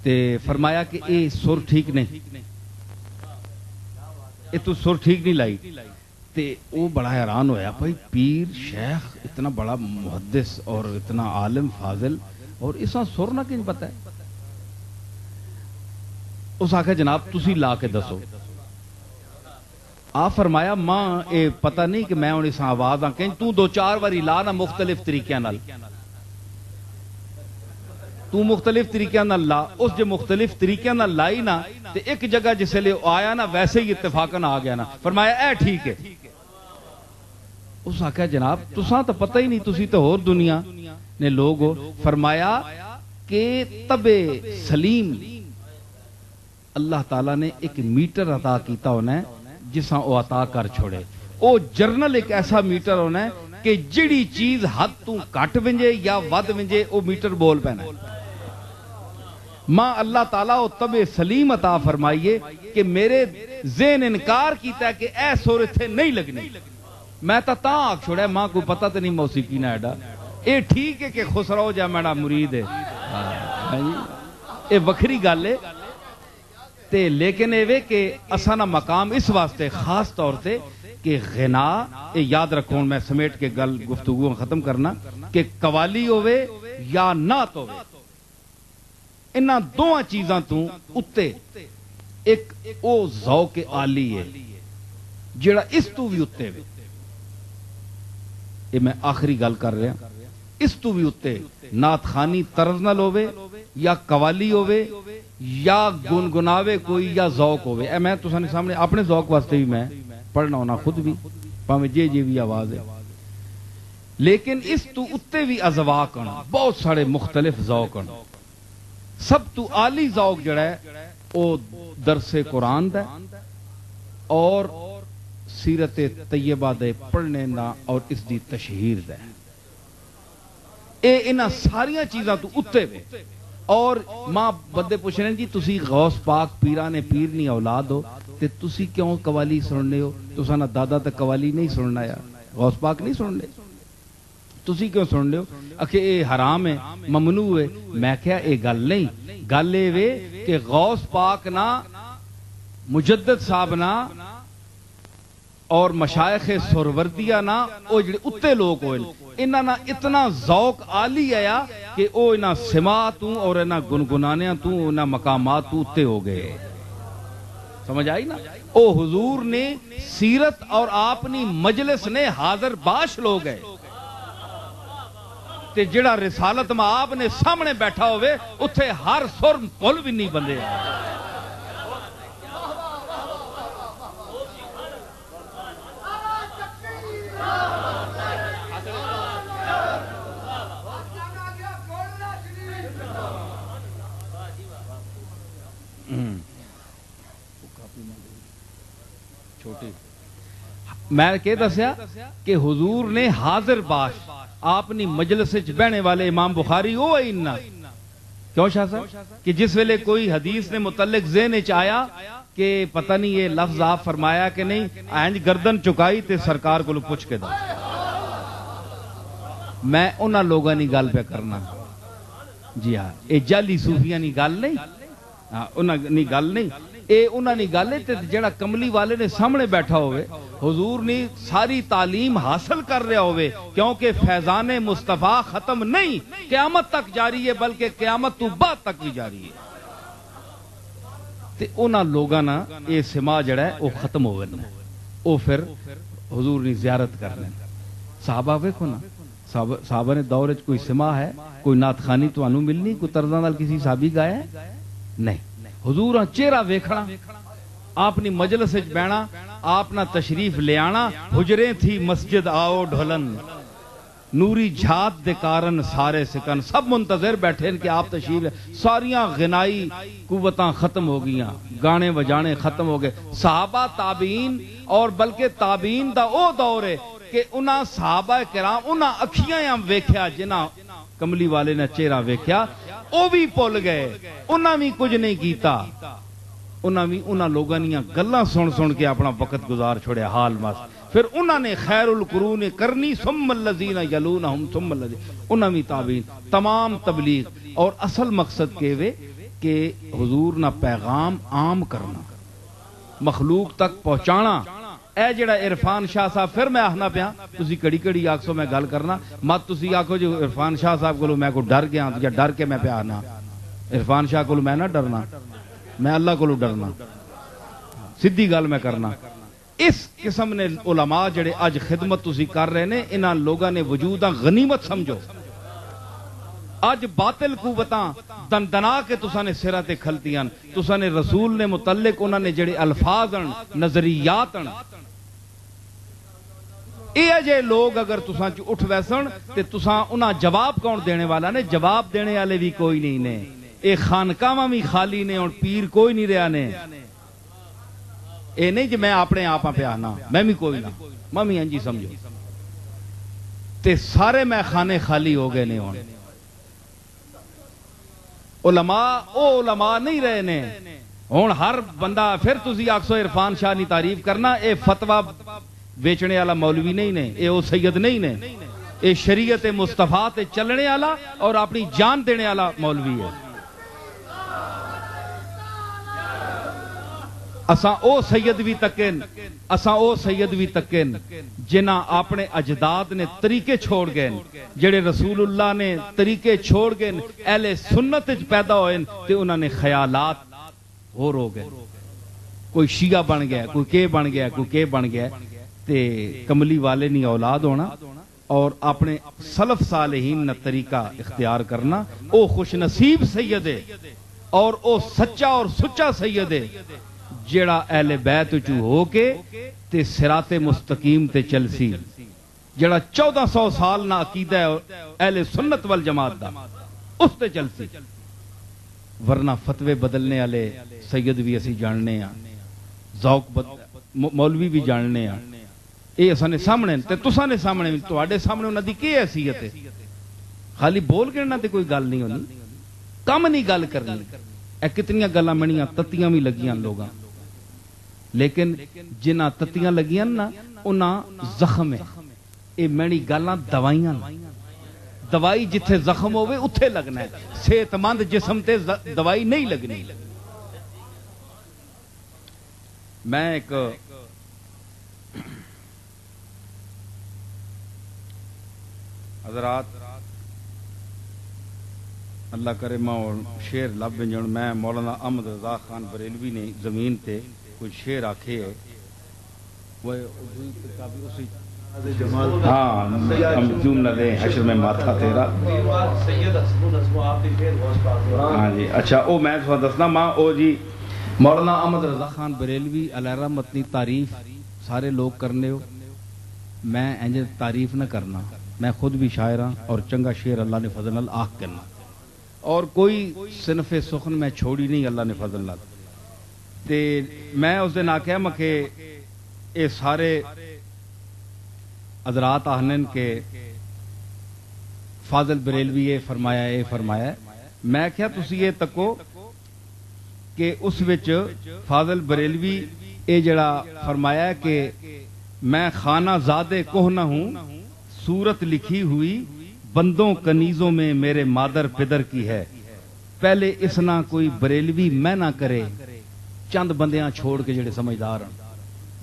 تے فرمایا کہ اے سر ٹھیک نہیں اے تو سر ٹھیک نہیں لائی تے وہ بڑا حیران ہویا بھائی پیر شیخ اتنا بڑا محدث اور اتنا عالم فاضل اور اسا سر نہ کہیں پتہ ہے اس آکھا جناب تسی لا کے دسو آپ فرمایا ماں اے پتہ نہیں کہ میں ان اسا آواز کہیں تو دو چار واری لا نا مختلف طریقے نال تو مختلف طریقے نال لا اس جو مختلف طریقے نال لائی نا تے ایک جگہ جسے لے آیا نا ویسے ہی اتفاقاً آ گیا نا فرمایا اے ٹھیک ہے اس آکھا جناب تساں تو پتہ ہی نہیں تسی تو اور دنیا نے لوگ ہو فرمایا کہ طب سلیم اللہ تعالیٰ نے ایک میٹر عطا کیتا ہونا ہے جساں او عطا کر چھوڑے او جرنل ایک ایسا میٹر ہونا ہے کہ جڑی چیز حد تو کٹ ونجے یا ود ونجے او میٹر بول پینا ماں اللہ تعالیٰ او طب سلیم عطا فرمائیے کہ میرے ذہن انکار کیتا ہے کہ اے سور تھے نہیں لگنی میں تا آکھ چھوڑا ہے ماں کو پتہ تو نہیں موسیقی نہ ایڈا اے ٹھیک ہے کہ خسرو جا میرا مرید ہے اے وکھری گل ہے تے لیکن اے وے کہ اسانا مقام اس واسطے خاص طور تے کہ غنا اے یاد رکھوں میں سمیٹ کے گل گفتگو ختم کرنا کہ قوالی ہوئے یا نعت ہوئے انہاں دوہاں چیزاں تو اتے ایک او ذوق عالی ہے جڑا اس تو بھی اتے ہوئے یہ میں آخری گل کر رہا ہوں اس تو بھی اتے نعت خانی طرز نال ہوئے یا قوالی ہوئے یا گنگناوے کوئی یا ذوق ہوئے اے میں تسانے سامنے اپنے ذوق واسطے بھی میں پڑھنا ہونا خود بھی پاویں جے بھی آواز ہے لیکن اس تو اتے بھی ازواق ہیں بہت سارے مختلف ذوق ہیں سب تو عالی ذوق جڑا ہے او درس قرآن دا اور سیرت طیبہ دے پڑھنے نا اور اس دی تشہیر دے اے انہاں ساریاں چیزاں تو اتے وے اور ماں بندے پوچھنے جی تسی غوث پاک پیرانے پیرنی اولاد ہو تے تسی کیوں قوالی سننے ہو تساں نا دادا تے قوالی نہیں سننا یا غوث پاک نہیں سننے تسی کیوں سننے ہو اکھے اے حرام ہے ممنوع ہے میں کہا اے گل نہیں گل اے وے کہ غوث پاک نا مجدد صاحب نا اور مشائخ سروردیہ نا او جڑے اتے لوگ ہوئے انہاں نا اتنا ذوق عالی آیا کہ او انہاں سماعتوں اور انہاں گنگنانیاں تو انہاں مقامات تو اتے ہو گئے سمجھ آئی نا او حضور نے سیرت اور اپنی مجلس نے حاضر باش لوگ گئے تے جڑا رسالت میں آپ نے سامنے بیٹھا ہوئے اتھے ہر سر کل بھی نہیں بندے میں کہ دسیا کہ حضور نے حاضر باش اپنی مجلس بہنے والے امام بخاری وہ انہا کیوں شاہ صاحب کہ جس ویلے کوئی حدیث نے متعلق ذہن چایا کہ پتہ نہیں یہ لفظ آپ فرمایا کہ نہیں اینج گردن چکائی تے سرکار کو پوچھ کے دا میں انہاں لوگاں نی گل پہ کرنا جی ہاں اے جعلی صوفیاں نی گل نہیں انہاں نی گل نہیں اے انہاں نی گل ہے جڑا کملی والے نے سامنے بیٹھا ہوئے حضور نے ساری تعلیم حاصل کر رہا ہوئے کیونکہ فیضان مصطفیٰ ختم نہیں قیامت تک جاری ہے بلکہ قیامت تو بعد تک بھی جاری ہے تے انہاں لوگاں نا اے سما جڑا ہے وہ ختم ہوئے نا وہ پھر حضور نے زیارت کرنے صحابہ ویکھو نا صحابہ نے دور کوئی سما ہے کوئی نعت خانی تو انو ملنی کوئی طرزاں نال کسی صحابی گایا ہے نہیں حضور دا چہرہ ویکھنا، اپنی مجلس وچ بیٹھنا، آپ نہ تشریف لے آنا، حجریں تھی مسجد آؤ ڈھولن، نوری جھات دے کارن سارے سکن، سب منتظر بیٹھے کہ آپ تشریف، ساریاں غنائی قوتاں ختم ہو گئیاں، گانے بجانے ختم ہو گئے، صحابہ تابعین اور بلکہ تابعین دا او دور ہے کہ انہاں صحابہ کرام انہاں اکھیاں ویکھیا جنہاں کملی والے نے چہرہ ویکھیا، او بھی پول گئے، انہاں بھی کچھ نہیں کیتا، انہاں لوگاں دیاں گلاں سن کے اپنا وقت گزار چھوڑیا حال مس، پھر انہوں نے خیر القرون کرنی ثم الذین یلونہم ثم الذین، انہوں نے تابعین تمام تبلیغ، اور اصل مقصد کہ حضور نہ پیغام عام کرنا، مخلوق تک پہنچانا۔ اے جڑا عرفان شاہ صاحب، پھر میں آخنا پیا تسی کڑی کڑی آکسو میں گل کرنا، مت تسی آکھو جو عرفان شاہ صاحب کو میں کو ڈر گیا یا ڈر کے میں پیا آنا، عرفان شاہ کو میں نہ ڈرنا، میں اللہ کو ڈرنا، سیدھی گل میں کرنا۔ اس قسم نے علماء جڑے اج خدمت تسی کر رہے نے، انہاں لوگاں نے وجوداں غنیمت سمجھو، اج باطل قوتاں دندنا کے تساں نے سرہ تے کھلتیاں، تساں نے رسول نے متعلق انہاں نے جڑے الفاظ نظریات اے جے لوگ اگر تساں چ اٹھ ویسن تے تساں انہاں جواب کون دینے والا نے؟ جواب دینے والے بھی کوئی نہیں نے، اے خانقاہاں بھی خالی نے اور پیر کوئی نہیں رہا نے۔ اے نہیں کہ میں اپنے آپ پہ آنا، میں بھی کوئی نہ، میں بھی انجی سمجھو تے سارے میں خانے خالی ہو گئے نے۔ ہون علماء او علماء نہیں رہے نے، ہون ہر بندہ، پھر تسی آکسو عرفان شاہ نہیں تعریف کرنا، اے فتوہ بیچنے والا مولوی نہیں نے، اے او سید نہیں نے، اے شریعت مصطفیٰ تے چلنے والا اور اپنی جان دینے والا مولوی ہے۔ اساں او سید بھی تکن جنہ اپنے اجداد نے طریقے چھوڑ گئے، جڑے رسول اللہ نے طریقے چھوڑ گئے، اہل سنت پیدا ہوئے تے انہوں نے خیالات اور ہو گئے، کوئی شیعہ بن گیا، کوئی کے بن گیا، کوئی کے بن گیا، تے کملی والے نہیں اولاد ہونا اور اپنے سلف صالحین نہ طریقہ اختیار کرنا، او خوش نصیب سید ہے اور او سچا اور سچا سید ہے جیڑا اہل بیت چو ہو کے تے صراط مستقیم تے چل سی، جیڑا 1400 سال نہ عقیدہ ہے اہل سنت والجماعت دا اس تے چل سی، ورنہ فتوے بدلنے والے سید بھی اسی جاننے ہیں، ذوق مولوی بھی جاننے ہیں، اے اساں نے سامنے تے تساں نے سامنے، تواڈے سامنے انہاں دی کی حیثیت ہے؟ خالی بول کے نہ تے کوئی گل نہیں ہونی، کم نہیں گل کرنی۔ اے کتنیاں گلاں منیاں تتیاں بھی لگیاں لوگاں، لیکن جنہ تتیاں لگیاں نا انہاں زخم ہے، اے مینی گالاں دوائیاں، دوائی جتھے زخم ہوئے اتھے لگنا ہے، صحت مند جسم تے دوائی نہیں لگنی۔ میں ایک حضرات اللہ کرے ماں اور شیر لب بنجن، میں مولانا احمد رضا خان بریلوی نے زمین تے کچھ شیر آکھے ہے، وہ ہاں ہم نہ دیں حشر میں ماتھا تیرا، ہاں جی اچھا او میں دسنا ماں او جی مولانا احمد رضا خان بریلوی علیہ رحمت نی تعریف سارے لوگ کرنے ہو، میں انج تعریف نہ کرنا، میں خود بھی شاعر ہاں اور چنگا شعر اللہ نے فضل نال آکھ کرنا، اور کوئی صنف سخن میں چھوڑی نہیں اللہ نے فضل نال، تے میں اس دن آکھیا مکھے اے سارے حضرات آہنن کے فاضل بریلوی اے فرمایا میں کیا تسی یہ تکو کہ اس وچ فاضل بریلوی اے جڑا فرمایا ہے کہ میں خانہ زادے کوہ نہ ہوں، صورت لکھی ہوئی بندوں کنیزوں میں میرے مادر پدر کی ہے، پہلے اس نہ کوئی بریلوی میں نہ کرے، چند بندیاں چھوڑ کے جڑے سمجھدار ہیں،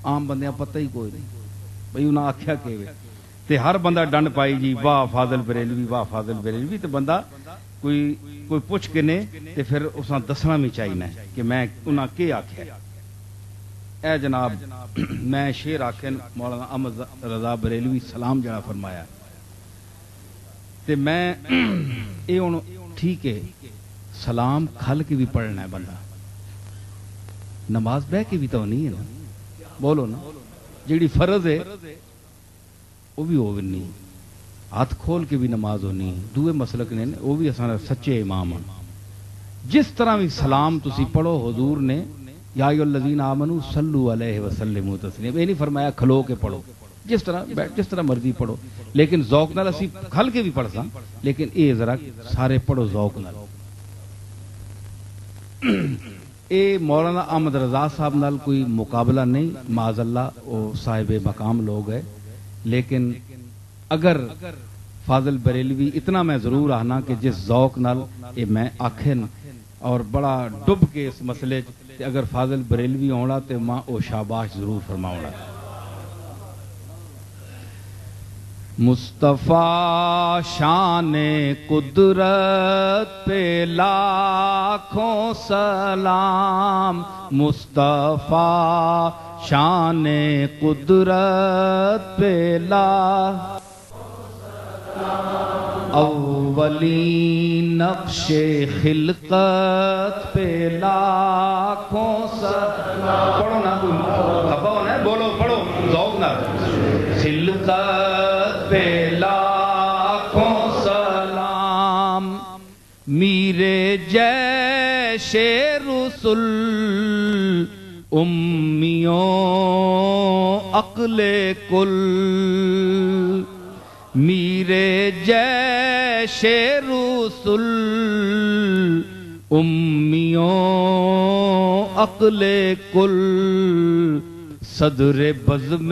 عام بندیاں پتہ ہی کوئی نہیں بھئی انہاں آکھیا کہ تے ہر بندہ ڈنڈ پائی جی واہ فاضل بریلوی واہ فاضل بریلوی، تے بندہ کوئی پوچھ کے نے تے پھر اساں دسنا بھی چاہیے کہ میں انہاں کے آکھیا۔ اے جناب میں شعر آکھن مولانا احمد رضا بریلوی سلام جڑا فرمایا تے میں اے ہن ٹھیک ہے سلام کھل کے بھی پڑھنا ہے بندہ، نماز بہ کے بھی تو نہیں ہے نا، بولو نا، جیڑی فرض ہے وہ بھی ہو نہیں، ہاتھ کھول کے بھی نماز ہونی، دوے مسلک نے وہ بھی اساں سچے امام ہیں۔ جس طرح بھی سلام تسی پڑھو حضور نے یا ایھا الذین آمنوا صلوا علیہ وسلموا تسلیما، یہ نہیں فرمایا کھلو کے پڑھو، جس طرح مرضی پڑھو، لیکن ذوق نال اسی کھل کے بھی پڑھ ساں، لیکن اے ذرا سارے پڑھو ذوق نال۔ اے مولانا احمد رضا صاحب نال کوئی مقابلہ نہیں، معاذ اللہ وہ صاحب مقام لوگ ہے، لیکن اگر فاضل بریلوی اتنا میں ضرور آنا کہ جس ذوق نال اے میں آکھن اور بڑا ڈب کے اس مسئلے کہ اگر فاضل بریلوی ہونا تو ماں او شاباش ضرور فرماؤنا۔ مصطفیٰ شان قدرت پہ لاکھوں سلام، مصطفیٰ شان قدرت پہ اولین نقش خلقت پہ لاکھوں سلام، پڑھو نا، خفا ہونا ہے، بولو پڑھو ذوق نہ، خلقت پہ لاکھوں سلام، میرے جیسے رسول امیوں عقل کل، میرے جیسے رسول امیوں عقل کل، صدر بزم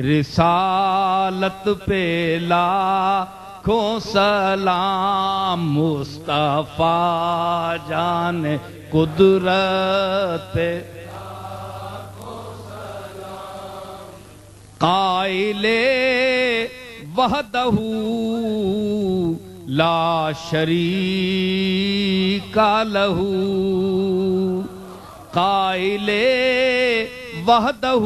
رسالت پہ لاکھوں سلام، مصطفیٰ جان قدرت پہ قائل وحدہ لا شریک لہ، قائل وحدہ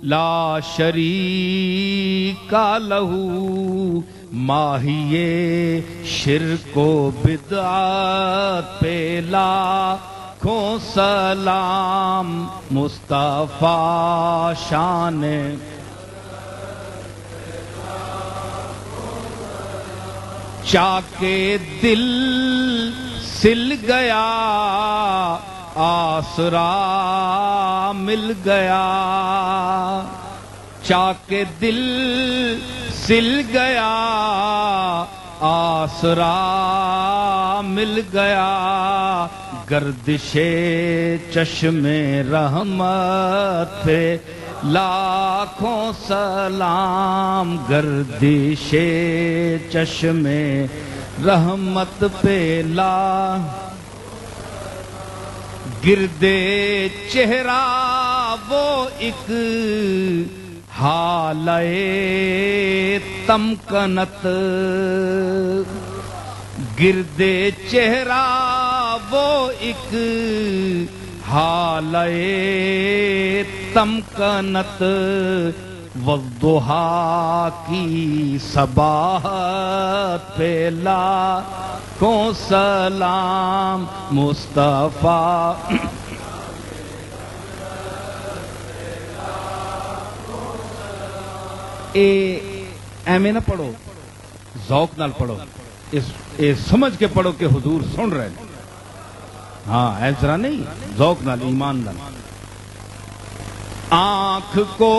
لا شریک لہ، ماہی شرک و بدعت پہ لاکھوں سلام، مصطفیٰ شان چاکے دل سل گیا آسرا مل گیا، چاکے دل سل گیا آسرا مل گیا، گردش چشم رحمت پہ لاکھوں سلام، گردش چشم رحمت پہ گردے چہرہ وہ ایک حالے تمکنت، گردے چہرہ وہ ایک حالے تمکنت، والضحا کی صباحت پہ لاکھوں سلام، مصطفیٰ ایویں نہ پڑھو، ذوق نال پڑھو، اے سمجھ کے پڑھو کہ حضور سن رہے ہیں، ہاں ایسا نہیں، ذوق نال ایمان نال۔ آنکھ کو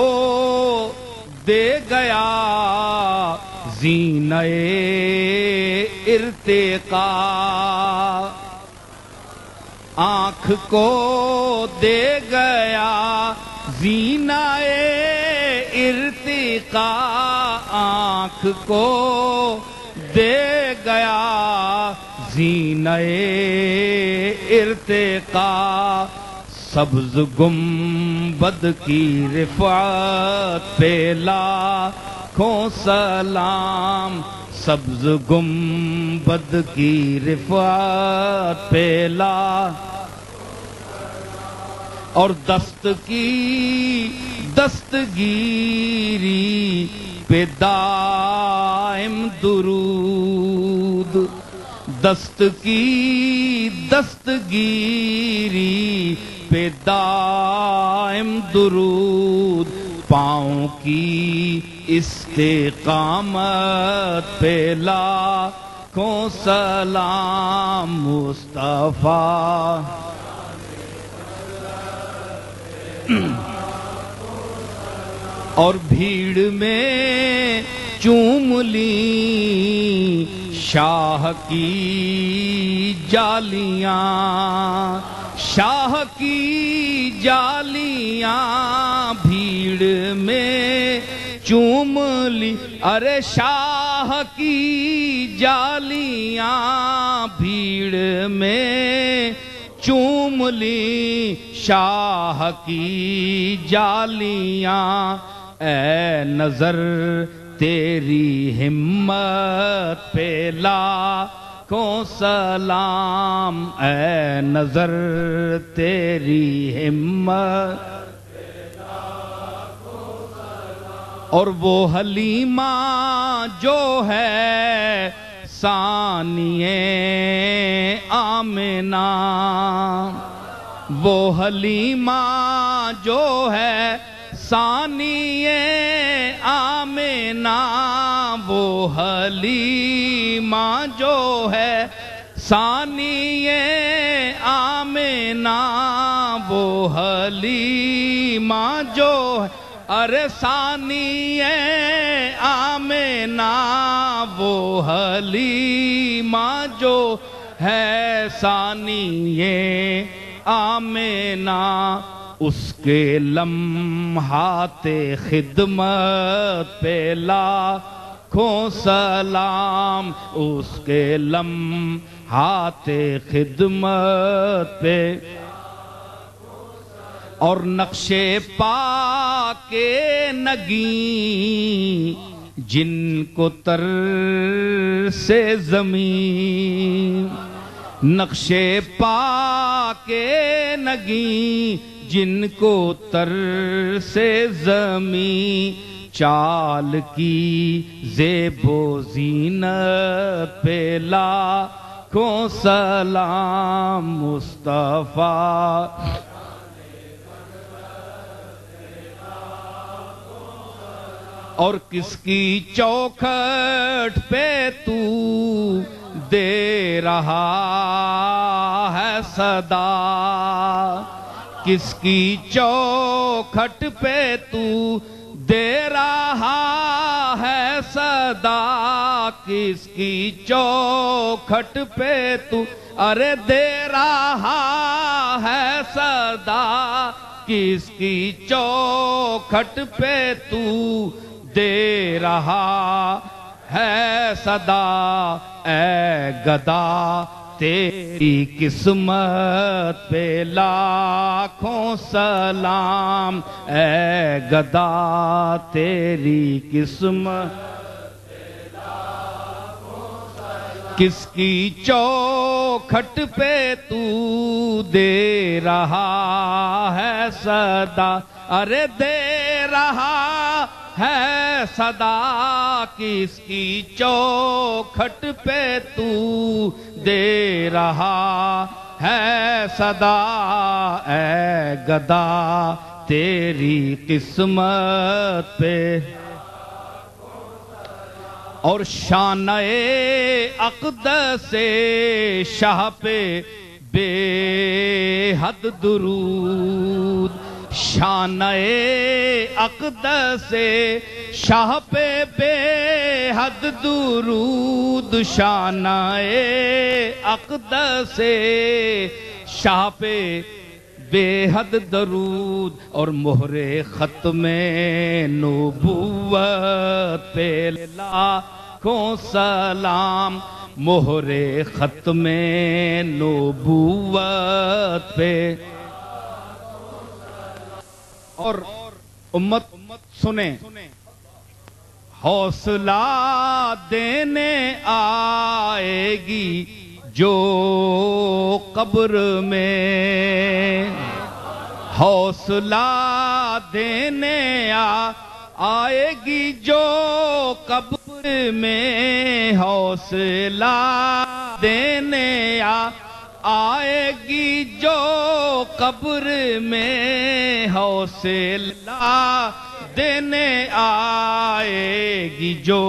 دے گیا زینہ ارتقا، آنکھ کو دے گیا زینہ ارتقا، آنکھ کو دے گیا زینہ ارتقا، سبز گنبد کی رفعت پہ لاکھوں سلام، سبز گنبد کی رفعت پہ اور دست کی دستگیری پہ دائم درود، دست کی دستگیری پہ دائم درود، پاؤں کی استقامت پہ لاکھوں سلام مصطفیٰ۔ اور بھیڑ میں چوم لی شاہ کی جالیاں، شاہ کی جالیاں، بھیڑ میں چوم لی، ارے شاہ کی جالیاں، بھیڑ میں چوم لی شاہ کی جالیاں۔ اے نظر تیری ہمت پہ لاکھوں سلام، اے نظر تیری ہمت پہ لاکھوں سلام۔ اور وہ حلیمہ جو ہے ثانیہ آمنہ، وہ حلیمہ جو ہے ثانیہ آمنہ، وہ حلیمہ جو ہے ثانیہ آمنہ، وہ حلیمہ جو ہے، ارے ثانیہ آمنہ، وہ حلیمہ جو ہے ثانیہ آمنہ۔ اس کے لمحات خدمت پہ لاکھوں سلام، اس کے لمحات خدمت پہ، اور نقش پا کے نگیں جن کو تر سے زمین، نقش پا کے نگیں جن کو تر سے زمین، چال کی زیب و زینت پہ لاکھوں سلام مصطفیٰ۔ اور کس کی چوکھٹ پہ تو دے رہا ہے صدا، کس کی چوکھٹ پہ تو دے رہا ہے صدا، کس کی چوکھٹ پہ تو ارے دے رہا ہے صدا، کس کی چوکھٹ پہ تو دے رہا ہے صدا۔ اے گدا تیری قسمت پہ لاکھوں سلام، اے گدا تیری قسمت پہ لاکھوں سلام، کس کی چوکھٹ پہ تو دے رہا ہے صدا، ارے دے رہا ہے صدا، کس کی چوکھٹ پہ تو دے رہا ہے صدا۔ اے گدا تیری قسمت پہ، اور شانِ اقدس شاہ پہ بے حد درود، شانِ اقدس شاہ پہ بے حد درود، شانِ اقدس شاہ پہ بے حد درود، اور مہر ختم نبوت پہ لاکھوں سلام، مہر ختم نبوت پہ۔ اور امت سنیں، حوصلہ دینے آئے گی جو قبر میں، حوصلہ دینے آئے گی جو قبر میں حوصلہ دینے آئے گی جو قبر میں حوصلہ دینے آئے گی جو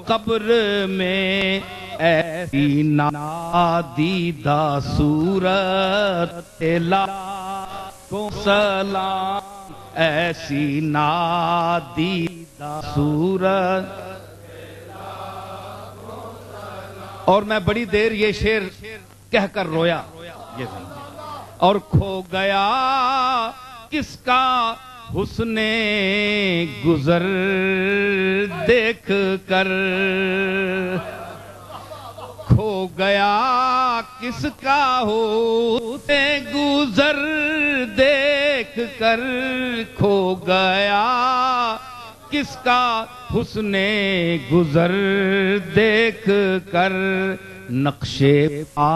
قبر میں ایسی نادیدہ صورت لاکھوں سلام ایسی نادیدہ صورت. اور میں بڑی دیر یہ شعر کہہ کر رویا اور کھو گیا کس کا حسن گزر دیکھ کر کھو گیا کس کا حسن گزر دیکھ کر کھو گیا کس کا حسن گزر دیکھ کر نقش پا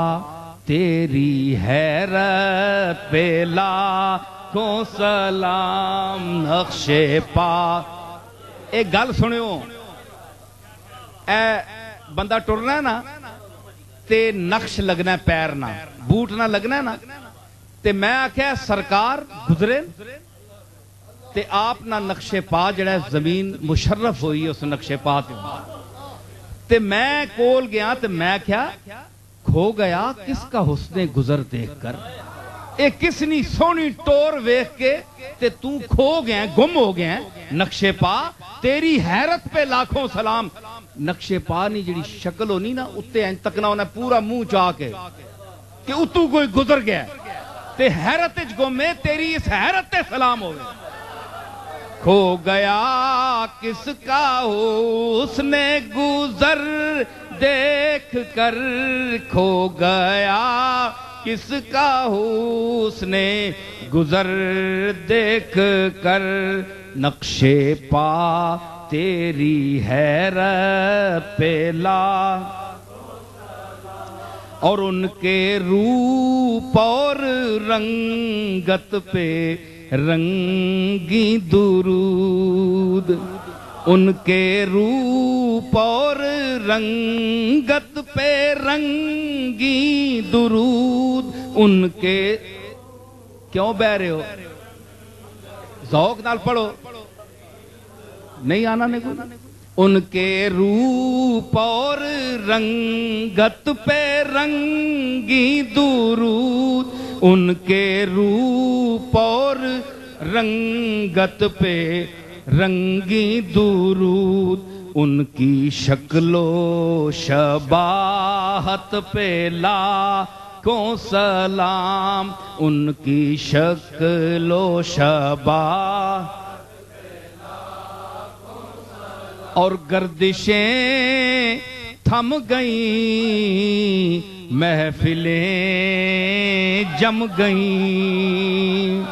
تیری حیرت پہ لاکھوں سلام نقش پا. ایک گل سنیو اے بندہ ٹرنا ہے نا تے نقش لگنا ہے پیر نہ بوٹ نہ لگنا ہے نا تے میں آکھیا سرکار گزرے تے آپ نہ نقش پا جڑا ہے زمین مشرف ہوئی اس نقش پا تے میں کول گیا تے میں کیا کھو گیا کس کا حسن گزر دیکھ کر اے کس نی سونی ٹور ویکھ کے تے تو کھو گیا گم ہو گیا نقش پا تیری حیرت پہ لاکھوں سلام. نقش پا نہیں جڑی شکل ہونی نا اتے این تکنا ہونا پورا منہ چاہ کے کہ اتو کوئی گزر گیا تے حیرت اچ گمے تیری اس حیرت تے سلام ہوئے. کھو گیا کس کا حسن گزر دیکھ کر کھو گیا کس کا حسن گزر دیکھ کر نقش پا تیری حیرت پہ لا. اور ان کے روپ اور رنگت پہ رنگی درود ان کے روپ اور رنگت پہ رنگی درود ان کے کیوں بہ رہے ہو ذوق نال پڑھو نہیں آنا نہیں کوئی. ان کے روپ اور رنگت پہ رنگی درود ان کے روپ اور رنگت پہ رنگی درود ان کی شکل و شباہت پہ لاکھوں سلام ان کی شکل و شباہت اور گردشیں تھم گئیں محفلیں جم گئیں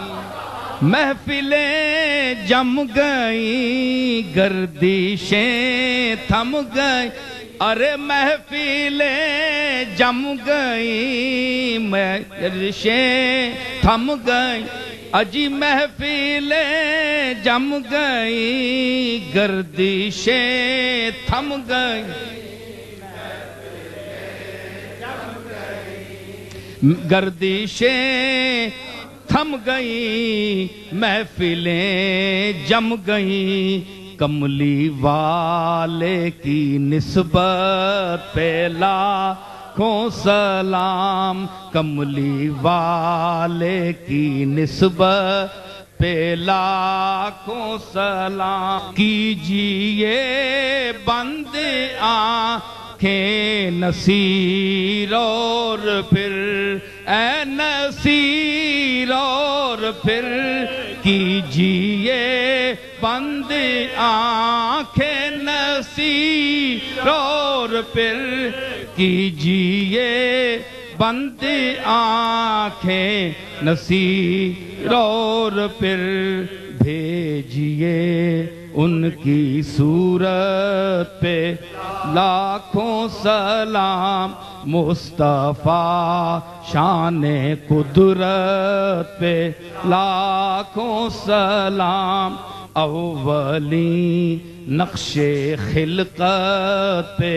محفلیں جم گئیں گردشیں تھم گئیں ارے محفلیں جم گئیں گردشیں تھم گئیں اجی محفلیں جم گئیں گردشیں تھم گئیں گردشیں تھم گئیں محفلیں جم گئیں کملی والے کی نسبت پہ لاکھوں سلام کملی والے کی نسبت پہ لاکھوں سلام کیجئے بند آنکھیں نصیر اور پھر اے نصیر اور پھر کیجئے بند آنکھیں نصیر اور پھر کیجئے بند آنکھیں نصیر اور پھر بھیجئے ان کی صورت پہ لاکھوں سلام مصطفیٰ شان قدرت پہ لاکھوں سلام اولی نقش خلقت پہ.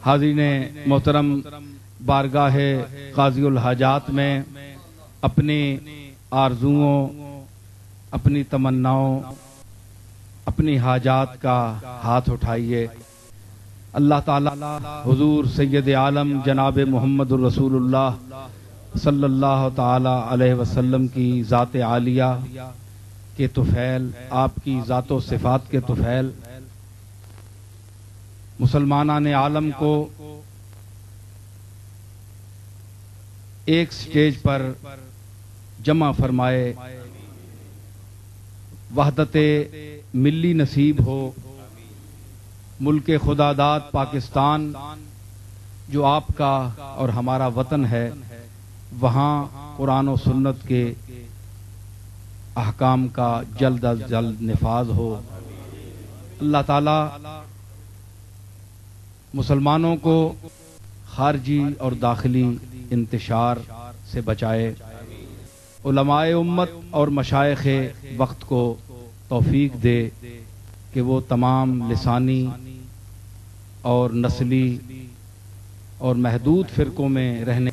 حاضرین محترم، بارگاہ قاضی الحاجات میں اپنی آرزوؤں، اپنی تمناؤں، اپنی حاجات کا ہاتھ اٹھائیے. اللہ تعالی حضور سید عالم جناب محمد الرسول اللہ صلی اللہ تعالی علیہ وسلم کی ذات عالیہ کے طفیل، آپ کی ذات و صفات کے طفیل، مسلمانان عالم کو ایک سٹیج پر جمع فرمائے، وحدت ملی نصیب ہو. ملک خدا داد پاکستان جو آپ کا اور ہمارا وطن ہے، وہاں قرآن و سنت کے احکام کا جلد از جلد نفاذ ہو. اللہ تعالی مسلمانوں کو خارجی اور داخلی انتشار سے بچائے. علماء امت اور مشائخ وقت کو توفیق دے کہ وہ تمام لسانی اور نسلی اور محدود فرقوں میں رہنے